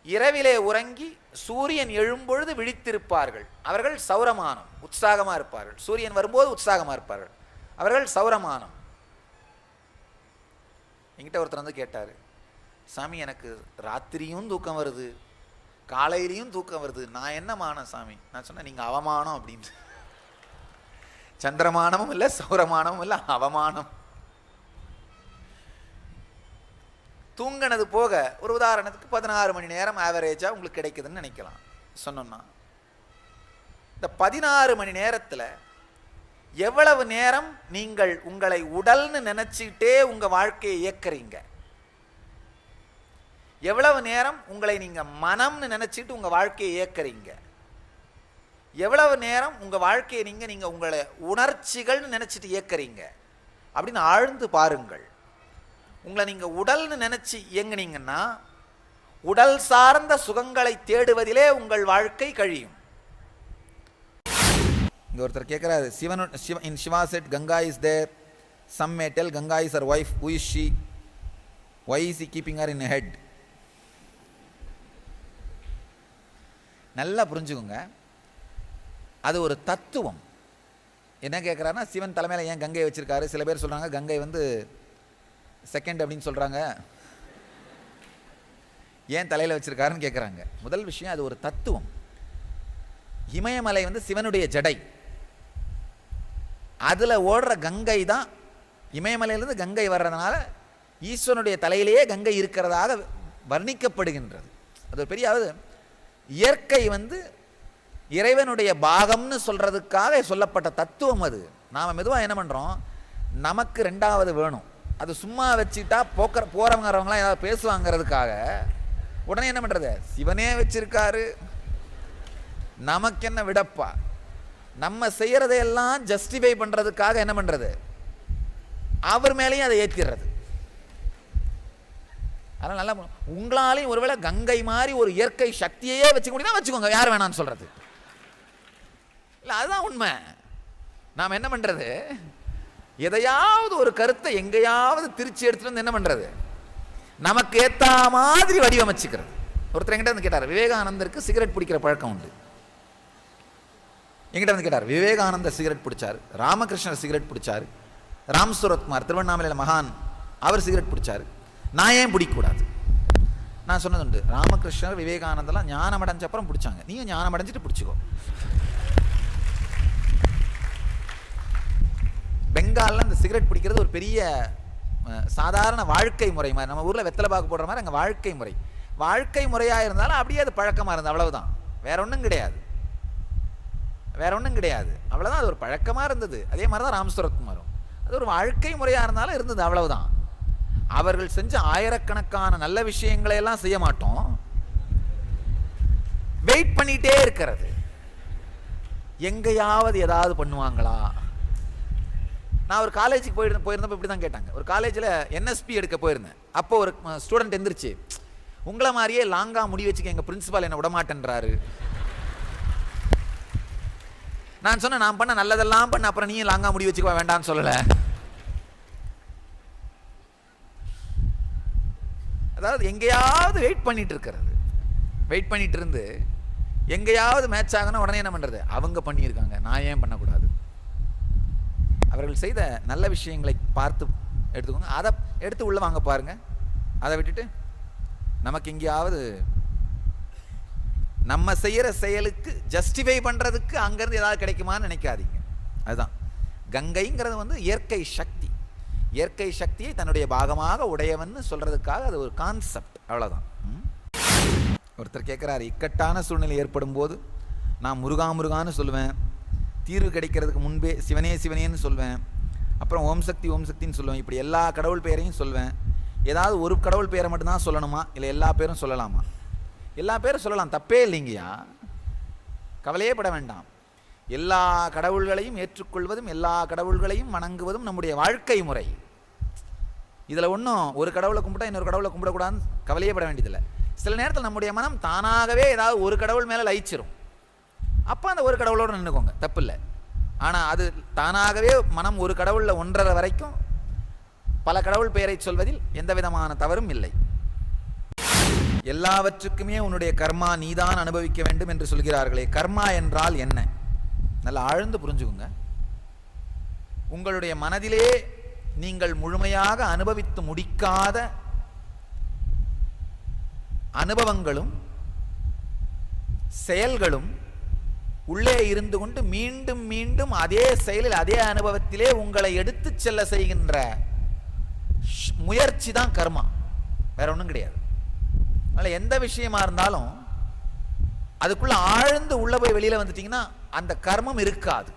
இரவிலே உறங்கி சூரியன் எழும்பொழுது விழித்திருப்பார்கள், அவர்கள் சௌரமானம், உற்சாகமாக இருப்பார்கள். சூரியன் வரும்போது உற்சாகமாக இருப்பார்கள், அவர்கள் சௌரமானம். என்கிட்ட ஒருத்தர் வந்து கேட்டார், சாமி எனக்கு ராத்திரியும் தூக்கம் வருது, காலையிலையும் தூக்கம் வருது, நான் என்ன மானம் சாமி? நான் சொன்னேன், நீங்கள் அவமானம் அப்படின்னு. சந்திரமானமும் இல்லை, சௌரமானமும் இல்லை, அவமானம். தூங்கினது போக ஒரு உதாரணத்துக்கு 16 மணி நேரம் ஆவரேஜாக உங்களுக்கு கிடைக்குதுன்னு நினைக்கலாம். சொன்னோம்னா இந்த 16 மணி நேரத்தில் எவ்வளவு நேரம் நீங்கள் உங்களை உடல்னு நினைச்சிட்டே உங்க வாழ்க்கையை இயக்குறீங்க, எவ்வளவு நேரம் உங்களை நீங்க மனம்னு நினைச்சிட்டு உங்க வாழ்க்கையை இயக்குறீங்க, எவ்வளவு நேரம் உங்க வாழ்க்கையை நீங்க உங்களை உணர்ச்சிகள்னு நினைச்சிட்டு இயக்குறீங்க அப்படின்னு ஆழ்ந்து பாருங்கள். உங்களை நீங்க உடல்னு நினைச்சு இயங்குனீங்கன்னா உடல் சார்ந்த சுகங்களை தேடுவதிலே உங்கள் வாழ்க்கை கழியும். இங்க ஒருத்தர் கேட்கிறாரு, in Shiva said Ganga is there, some may tell Ganga is her wife, who is she, why is he keeping her in a head? நல்லா புரிஞ்சுக்கோங்க, அது ஒரு தத்துவம். என்ன கேட்குறாருன்னா, சிவன் தலைமையில் ஏன் கங்கையை வச்சிருக்காரு? சில பேர் சொல்கிறாங்க கங்கை வந்து செகண்ட் அப்படின்னு சொல்கிறாங்க, ஏன் தலையில் வச்சிருக்காருன்னு கேட்குறாங்க. முதல் விஷயம், அது ஒரு தத்துவம். இமயமலை வந்து சிவனுடைய ஜடை, அதில் ஓடுற கங்கை தான், இமயமலையிலிருந்து கங்கை வர்றதுனால ஈஸ்வரனுடைய தலையிலேயே கங்கை இருக்கிறதாக வர்ணிக்கப்படுகின்றது. அது ஒரு பெரிய, அதாவது இயற்கை வந்து இறைவனுடைய பாகம்னு சொல்றதுக்காக சொல்லப்பட்ட தத்துவம் அது. நாம் மெதுவாக என்ன பண்ணுறோம், நமக்கு ரெண்டாவது வேணும், அது சும்மா வச்சுட்டா போறவங்க வரவங்களாம் ஏதாவது பேசுவாங்கிறதுக்காக உடனே என்ன பண்ணுறது, சிவனே வச்சிருக்காரு நமக்கு என்ன விடப்பா, நம்ம செய்யறதையெல்லாம் ஜஸ்டிஃபை பண்ணுறதுக்காக என்ன பண்ணுறது, அவர் மேலேயும் அதை ஏற்றிடுறது. அதனால் நல்லா உங்களாலையும் ஒருவேளை கங்கை மாதிரி ஒரு இயற்கை சக்தியையே வச்சுக்க முடியும்னா வச்சுக்கோங்க, யார் வேணான்னு சொல்கிறது இல்லை, அதுதான் உண்மை. நாம் என்ன பண்ணுறது, எதையாவது ஒரு கருத்தை எங்கேயாவது திருச்சி எடுத்துட்டு வந்து என்ன பண்ணுறது, நமக்கு ஏற்ற மாதிரி வடிவமைச்சுக்கிறது. ஒருத்தர் என்கிட்ட வந்து கேட்டார், விவேகானந்தருக்கு சிகரெட் பிடிக்கிற பழக்கம் உண்டு. என்கிட்ட வந்து கேட்டார், விவேகானந்தர் சிகரெட் பிடிச்சார், ராமகிருஷ்ணர் சிகரெட் பிடிச்சார், ராம் சூரத்குமார் திருவண்ணாமலையில் மகான் அவர் சிகரெட் பிடிச்சார், நான் ஏன் பிடிக்கக்கூடாது? நான் சொன்னது உண்டு, ராமகிருஷ்ணர் விவேகானந்தெல்லாம் ஞானம் அடைஞ்ச அப்புறம் பிடிச்சாங்க, நீங்கள் ஞானம் அடைஞ்சிட்டு பிடிச்சிக்கோ. பெங்காலில் இந்த சிகரெட் பிடிக்கிறது ஒரு பெரிய சாதாரண வாழ்க்கை முறை மாதிரி, நம்ம ஊரில் வெத்தலை பாக்கு போடுற மாதிரி அங்கே வாழ்க்கை முறை. வாழ்க்கை முறையாக இருந்தாலும் அப்படியே அது பழக்கமாக இருந்தது, அவ்வளவுதான், வேற ஒன்றும் கிடையாது, வேற ஒன்றும் கிடையாது, அவ்வளோதான். அது ஒரு பழக்கமாக இருந்தது. அதே மாதிரி தான் ராம் சூரத்குமாரும், அது ஒரு வாழ்க்கை முறையாக இருந்தாலும் இருந்தது, அவ்வளவுதான். அவர்கள் செஞ்ச ஆயிரக்கணக்கான நல்ல விஷயங்களை எல்லாம் செய்ய மாட்டோம், வெயிட் பண்ணிட்டே இருக்கிறது, எங்கேயாவது ஏதாவது பண்ணுவாங்களா. நான் ஒரு காலேஜுக்கு போயிருந்தப்போ இப்படி தான் கேட்டாங்க. ஒரு காலேஜில் NSP எடுக்க போயிருந்தேன். அப்போ ஒரு ஸ்டூடெண்ட் எந்திரிச்சு, உங்களை மாதிரியே லாங்கா முடி வச்சுக்க எங்கள் பிரின்சிபால் என்ன விடமாட்டேன்றாரு. நான் சொன்னேன், நான் பண்ண நல்லதெல்லாம் பண்ண, அப்புறம் நீயும் லாங்கா முடி வச்சுக்க வேண்டாம்னு சொல்லலை. அதாவது எங்கேயாவது வெயிட் பண்ணிட்டு இருக்கிறது, வெயிட் பண்ணிட்டு இருந்து எங்கேயாவது மேட்ச் ஆகணும், உடனே என்ன பண்ணுறது, அவங்க பண்ணியிருக்காங்க நான் ஏன் பண்ணக்கூடாது. அவர்கள் செய்த நல்ல விஷயங்களை பார்த்து எடுத்துக்கோங்க, அதை எடுத்து உள்ள வாங்க பாருங்க. அதை விட்டுட்டு நமக்கு எங்கேயாவது நம்ம செய்யற செயலுக்கு ஜஸ்டிஃபை பண்றதுக்கு அங்கிருந்து ஏதாவது கிடைக்குமான்னு நினைக்காதீங்க. அதுதான் கங்கைங்கிறது வந்து இயற்கை சக்தி, இயற்கை சக்தியை தன்னுடைய பாகமாக உடையவன் சொல்றதுக்காக அது ஒரு கான்செப்ட், அவ்வளவுதான். ஒருத்தர் கேட்கிறாரு, இக்கட்டான சூழ்நிலை ஏற்படும் போது நான் முருகா முருகான்னு சொல்லுவேன், தீர்வு கிடைக்கிறதுக்கு முன்பே சிவனே சிவனேன்னு சொல்வேன், அப்புறம் ஓம் சக்தி ஓம் சக்தின்னு சொல்லுவேன். இப்படி எல்லா கடவுள் பெயரையும் சொல்வேன். ஏதாவது ஒரு கடவுள் பெயரை மட்டும்தான் சொல்லணுமா, இல்லை எல்லா பேரும் சொல்லலாமா? எல்லா பேரும் சொல்லலாம், தப்பே இல்லைங்கய்யா, கவலையே பட வேண்டாம். எல்லா கடவுள்களையும் ஏற்றுக்கொள்வதும் எல்லா கடவுள்களையும் வணங்குவதும் நம்முடைய வாழ்க்கை முறை. இதில் ஒன்றும் ஒரு கடவுளை கும்பிட்டா இன்னொரு கடவுளை கும்பிடக்கூடாதுன்னு கவலையே பட வேண்டியதில்லை. சில நேரத்தில் நம்முடைய மனம் தானாகவே ஏதாவது ஒரு கடவுள் மேலே லயிச்சிரும். அப்போ அந்த ஒரு கடவுளோடு நின்றுக்கோங்க, தப்பு இல்லை. ஆனால் அது தானாகவே மனம் ஒரு கடவுளில் ஒன்றரை வரைக்கும் பல கடவுள் பெயரை சொல்வதில் எந்த விதமான தவறும் இல்லை. எல்லாவற்றுக்குமே உன்னுடைய கர்மா நீதான் அனுபவிக்க வேண்டும் என்று சொல்கிறார்களே, கர்மா என்றால் என்ன? நல்லா ஆழ்ந்து புரிஞ்சுக்குங்க. உங்களுடைய மனதிலே நீங்கள் முழுமையாக அனுபவித்து முடிக்காத அனுபவங்களும் செயல்களும் உள்ளே இருந்து கொண்டு மீண்டும் மீண்டும் அதே செயலில் அதே அனுபவத்திலே உங்களை எடுத்து செல்ல செய்கின்ற முயற்சி தான் கர்மா, வேற ஒன்றும் கிடையாது. அதனால் எந்த விஷயமா இருந்தாலும் அதுக்குள்ள ஆழ்ந்து உள்ள போய் வெளியில வந்துட்டீங்கன்னா அந்த கர்மம் இருக்காது.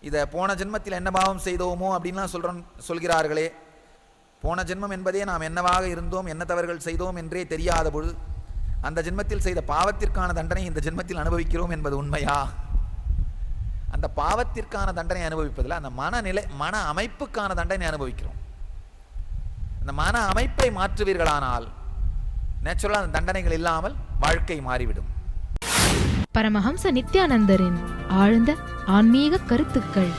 இதை போன ஜென்மத்தில் என்ன பாவம் செய்தோமோ அப்படின்லாம் சொல்கிறார்களே, போன ஜென்மம் என்பதே நாம் என்னவாக இருந்தோம், என்ன தவறுகள் செய்தோம் என்றே தெரியாத பொழுது அந்த ஜென்மத்தில் செய்த பாவத்திற்கான தண்டனை இந்த ஜென்மத்தில் அனுபவிக்கிறோம் என்பது உண்மையா? அந்த பாவத்திற்கான தண்டனை அனுபவிப்பதில் அந்த மனநிலை, மன அமைப்புக்கான தண்டனை அனுபவிக்கிறோம். அந்த மன அமைப்பை மாற்றுவீர்களானால் நேச்சுரலா அந்த தண்டனைகள் இல்லாமல் வாழ்க்கை மாறிவிடும். பரமஹம்ச நித்யானந்தரின் ஆழ்ந்த ஆன்மீக கருத்துக்கள்.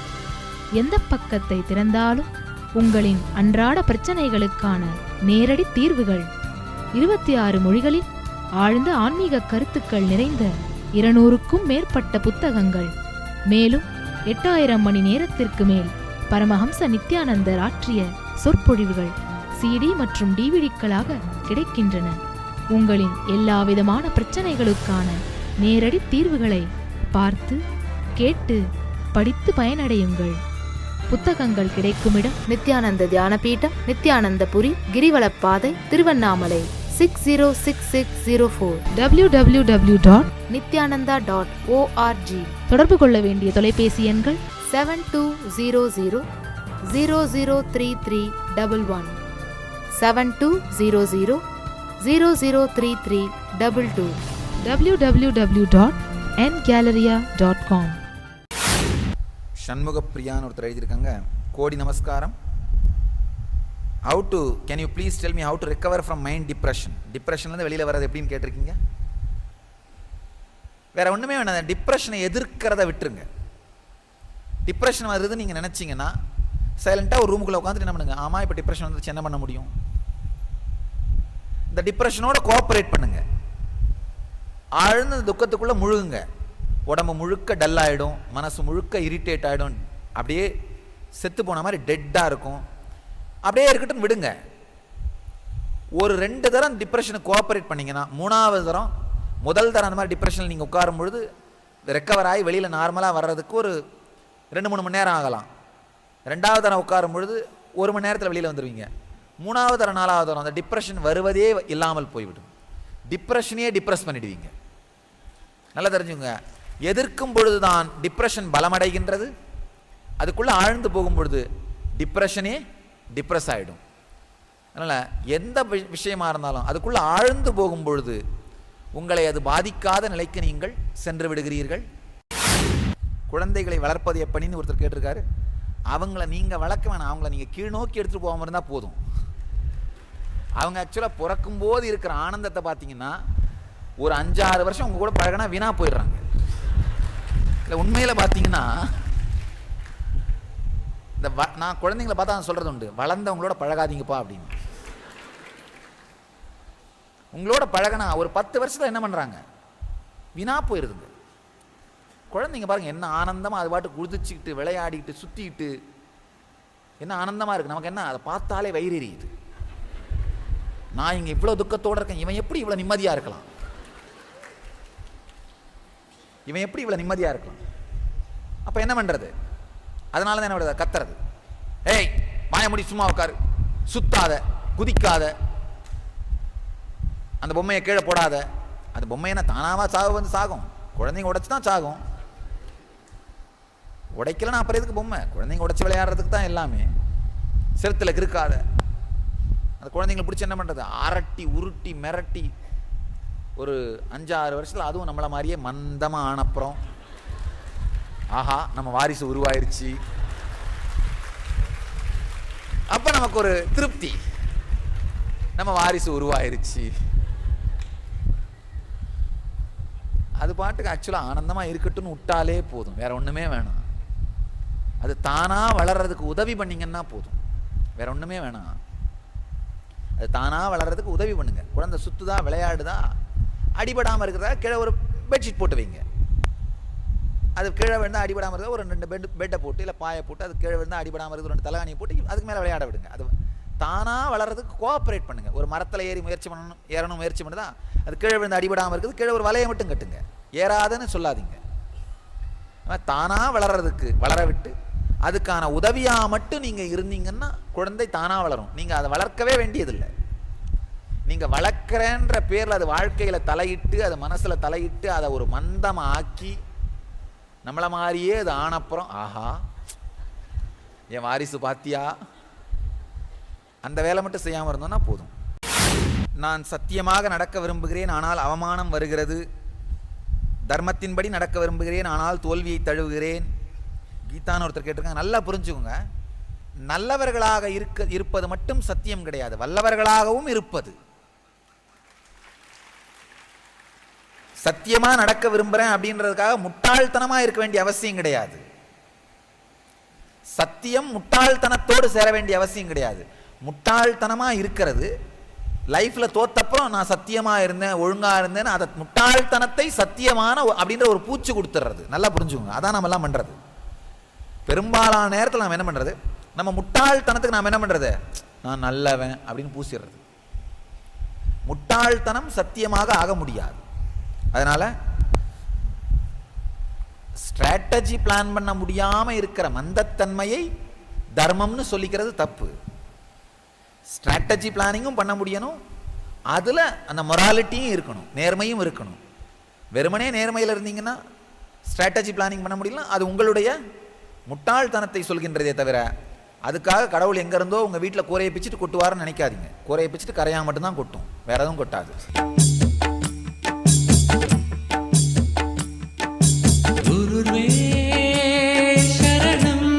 எந்த பக்கத்தை திறந்தாலும் உங்களின் அன்றாட பிரச்சனைகளுக்கான நேரடி தீர்வுகள். 26 மொழிகளில் ஆழ்ந்த ஆன்மீக கருத்துக்கள் நிறைந்த 200க்கும் மேற்பட்ட புத்தகங்கள். மேலும் 8000 மணி நேரத்திற்கு மேல் பரமஹம்ச நித்யானந்தர் ஆற்றிய சொற்பொழிவுகள் CD மற்றும் DVDக்களாக கிடைக்கின்றன. உங்களின் எல்லாவிதமான பிரச்சனைகளுக்கான நேரடி தீர்வுகளை பார்த்து கேட்டு படித்து பயனடையுங்கள். புத்தகங்கள் கிடைக்குமிடம் நித்யானந்த தியானபீடம், நித்யானந்தபுரி, கிரிவலப்பாதை, திருவண்ணாமலை 606604 www.nithyananda.org. தொடர்பு கொள்ள வேண்டிய தொலைபேசி எண்கள் 7200003311 7200003322 www.ngalleria.com. சண்முக பிரியான்னு ஒருத்தர் எழுதியிருக்காங்க. கோடி நமஸ்காரம். Can you please tell me how to recover from mind depression? டிப்ரெஷன்லேருந்து வெளியில் வர்றது எப்படின்னு கேட்டிருக்கீங்க. வேற ஒன்றுமே வேணாம், டிப்ரெஷனை எதிர்க்கிறத விட்டுருங்க. டிப்ரெஷன் வருதுன்னு நீங்கள் நினச்சிங்கன்னா சைலண்ட்டாக ஒரு ரூமுக்குள்ளே உட்காந்துட்டு என்ன பண்ணுங்க, ஆமாம் இப்போ டிப்ரெஷன் வந்துச்சு, என்ன பண்ண முடியும்? இந்த டிப்ரெஷனோட கோஆப்ரேட் பண்ணுங்க. ஆழ்ந்த துக்கத்துக்குள்ளே முழுகுங்க. உடம்பு முழுக்க டல் ஆகிடும், மனசு முழுக்க இரிட்டேட் ஆகிடும், அப்படியே செத்து போன மாதிரி டெட்டாக இருக்கும். அப்படியே இருக்கட்டும் விடுங்க. ஒரு 2 தரம் டிப்ரெஷனுக்கு கோஆப்ரேட் பண்ணிங்கன்னா 3வது தரம், முதல் தரம் அந்த மாதிரி டிப்ரெஷனில் நீங்கள் உட்காரும் பொழுது ரெக்கவர் ஆகி வெளியில் நார்மலாக வர்றதுக்கு ஒரு 2-3 மணி நேரம் ஆகலாம். 2வது தரம் உட்காரும் பொழுது 1 மணி நேரத்தில் வெளியில் வந்துடுவீங்க. 3வது தரம் 4வது தரம் அந்த டிப்ரெஷன் வருவதே இல்லாமல் போய்விடும். டிப்ரெஷனையே டிப்ரெஸ் பண்ணிடுவீங்க. நல்லா தெரிஞ்சுங்க. எதிர்க்கும் பொழுதுதான் டிப்ரெஷன் பலமடைகின்றது. அதுக்குள்ளே ஆழ்ந்து போகும் பொழுது டிப்ரெஷனே டிப்ரெஸ் ஆகிடும். அதனால் எந்த விஷயமா இருந்தாலும் அதுக்குள்ளே ஆழ்ந்து போகும் பொழுது உங்களை அது பாதிக்காத நிலைக்கு நீங்கள் சென்று விடுகிறீர்கள். குழந்தைகளை வளர்ப்பது எப்படின்னு ஒருத்தர் கேட்டிருக்காரு. அவங்கள நீங்கள் வளர்க்க வேணாம், அவங்கள நீங்கள் கீழ் நோக்கி எடுத்துகிட்டு போகாமல் இருந்தால் போதும். அவங்க ஆக்சுவலாக பிறக்கும் போது இருக்கிற ஆனந்தத்தை பார்த்தீங்கன்னா ஒரு 5-6 வருஷம் உங்க கூட பழகினா வீணா போயிடுறாங்க. இல்லை உண்மையில் பார்த்தீங்கன்னா இந்த நான் குழந்தைங்களை பார்த்தா நான் சொல்கிறது உண்டு, வளர்ந்தவங்களோட பழகாதீங்கப்பா அப்படின்னு. உங்களோட பழகினா ஒரு 10 வருஷத்தில் என்ன பண்ணுறாங்க, வீணா போயிடுதுங்க. குழந்தைங்க பாருங்கள் என்ன ஆனந்தமாக அது பாட்டு குதிச்சுக்கிட்டு விளையாடிக்கிட்டு சுற்றிக்கிட்டு என்ன ஆனந்தமாக இருக்குது. நமக்கு என்ன அதை பார்த்தாலே வயிறு எரியுது. நான் இங்கே இவ்வளோ துக்கத்தோடு இருக்கேன், இவன் எப்படி இவ்வளோ நிம்மதியாக இருக்கலாம், இவன் எப்படி இவ்வளோ நிம்மதியாக இருக்கலாம்? அப்போ என்ன பண்ணுறது? அதனால தான் என்ன கத்துறது, ஏய் வாய முடி சும்மா உட்காரு, சுத்தாத, குதிக்காத, அந்த பொம்மையை கீழே போடாத. அந்த பொம்மை என்ன தானாவா சாக வந்து சாகும்? குழந்தைங்க உடைச்சு தான் சாகும். உடைக்கலன்னா அப்புறம் எதுக்கு பொம்மை? குழந்தைங்க உடைச்சி விளையாடுறதுக்கு தான் எல்லாமே. செருத்தில் கிறுக்காத அந்த குழந்தைங்களை பிடிச்சி என்ன பண்ணுறது, அரட்டி உருட்டி மிரட்டி ஒரு 5-6 வருஷத்தில் அதுவும் நம்மளை மாதிரியே மந்தமாக ஆனப்புறம் ஆஹா நம்ம வாரிசு உருவாயிருச்சு, அப்போ நமக்கு ஒரு திருப்தி, நம்ம வாரிசு உருவாயிருச்சு. அது பாட்டுக்கு ஆக்சுவலாக ஆனந்தமாக இருக்கட்டும்னு விட்டாலே போதும், வேற ஒன்றுமே வேணாம். அது தானாக வளர்றதுக்கு உதவி பண்ணிங்கன்னா போதும், வேற ஒன்றுமே வேணாம். அது தானாக வளர்றதுக்கு உதவி பண்ணுங்க. குழந்தை சுற்றுதா விளையாடுதா அடிபடாமல் இருக்கிறதா கீழே ஒரு பெட்ஷீட் போட்டு வைங்க. அது கீழே விழுந்தால் அடிபடாமல் இருக்கிறதா ஒரு 2 பெட்டை போட்டு இல்லை பாயை போட்டு அது கீழே விழுந்தால் அடிபடாமல் இருக்கிறது 2 தலைகாணியை போட்டு அதுக்கு மேலே விளையாட விடுங்க. அது தானாக வளர்றதுக்கு கோஆப்ரேட் பண்ணுங்க. ஒரு மரத்தில் ஏறி முயற்சி பண்ணணும், ஏறணும் முயற்சி பண்ணுதா அது கீழே விழுந்து அடிபடாமல் இருக்குது, கீழே ஒரு வலையை மட்டும் கட்டுங்க, ஏறாதுன்னு சொல்லாதீங்க. தானாக வளர்றதுக்கு வளர விட்டு அதுக்கான உதவியாக மட்டும் நீங்கள் இருந்தீங்கன்னா குழந்தை தானாக வளரும். நீங்கள் அதை வளர்க்கவே வேண்டியதில்லை. நீங்கள் வளர்க்குறேன்ற பேரில் அது வாழ்க்கையில் தலையிட்டு அது மனசில் தலையிட்டு அதை ஒரு மந்தமாக ஆக்கி நம்மளை மாதிரியே அது ஆனப்புறம் ஆஹா என் வாரிசு பாத்தியா, அந்த வேலை மட்டும் செய்யாமல் இருந்தோன்னா போதும். நான் சத்தியமாக நடக்க விரும்புகிறேன் ஆனால் அவமானம் வருகிறது, தர்மத்தின்படி நடக்க விரும்புகிறேன் ஆனால் தோல்வியை தழுவுகிறேன். கீதான்னு ஒருத்தர் கேட்டிருக்காங்க. நல்லா புரிஞ்சுக்கோங்க, நல்லவர்களாக இருப்பது மட்டும் சத்தியம் கிடையாது, வல்லவர்களாகவும் இருப்பது. சத்தியமா நடக்க விரும்புறேன் அப்படின்றதுக்காக முட்டாள்தனமா இருக்க வேண்டிய அவசியம் கிடையாது. சத்தியம் முட்டாள்தனத்தோடு சேர வேண்டிய அவசியம் கிடையாது. முட்டாள்தனமா இருக்கிறது லைஃப்ல தோத்தப்புறம் நான் சத்தியமா இருந்தேன் ஒழுங்கா இருந்தேன்னு அதை முட்டாள்தனத்தை சத்தியமான அப்படின்ற ஒரு பூச்சி கொடுத்துறது. நல்லா புரிஞ்சுக்கோங்க, அதான் நம்ம எல்லாம் பண்றது. பெரும்பாலான நேரத்தில் நாம் என்ன பண்றது, நம்ம முட்டாள்தனத்துக்கு நாம் என்ன பண்றது, நான் நல்லவன் அப்படின்னு பூசிடுறது. முட்டாள்தனம் சத்தியமாக ஆக முடியாது. அதனால ஸ்ட்ராட்டஜி பிளான் பண்ண முடியாம இருக்கிற மந்தத்தன்மையை தர்மம்னு சொல்லிக்கிறது தப்பு. ஸ்ட்ராட்டஜி பிளானிங்கும் பண்ண முடியணும், அதுல அந்த மொராலிட்டியும் இருக்கணும், நேர்மையும் இருக்கணும். வெறுமனே நேர்மையில் இருந்தீங்கன்னா ஸ்ட்ராட்டஜி பிளானிங் பண்ண முடியல, அது உங்களுடைய முட்டாள்தனத்தை சொல்கின்றதே தவிர அதுக்காக கடவுள் எங்க இருந்தோ உங்க வீட்டில் கூரையை பிச்சுட்டு கொட்டுவாருன்னு நினைக்காதீங்க. கூரையை பிச்சுட்டு கரையா மட்டும்தான் கொட்டும், வேற எதுவும் கொட்டாது. குருவே சரணம்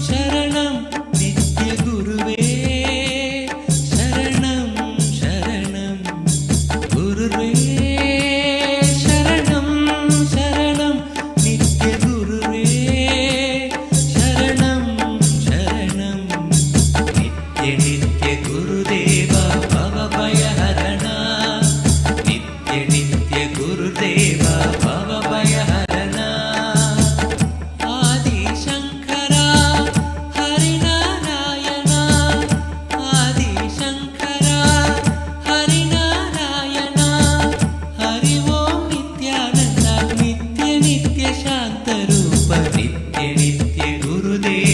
சரணம் நித்ய குருவே சரணம் சரணம் குருவே சரணம் சரணம் நித்ய குருவே சரணம் சரணம் நித்ய நித்ய குருதேவா பவபயஹரணா நித்ய நித்ய குருதேவா பவபயஹரணா ஆதி சங்கரா ஹரிநாராயணா ஆதி சங்கரா ஹரிநாராயணா ஹரி ஓம் நித்யானந்தா நித்ய நித்ய சாந்த ரூப நித்ய நித்ய குருதேவா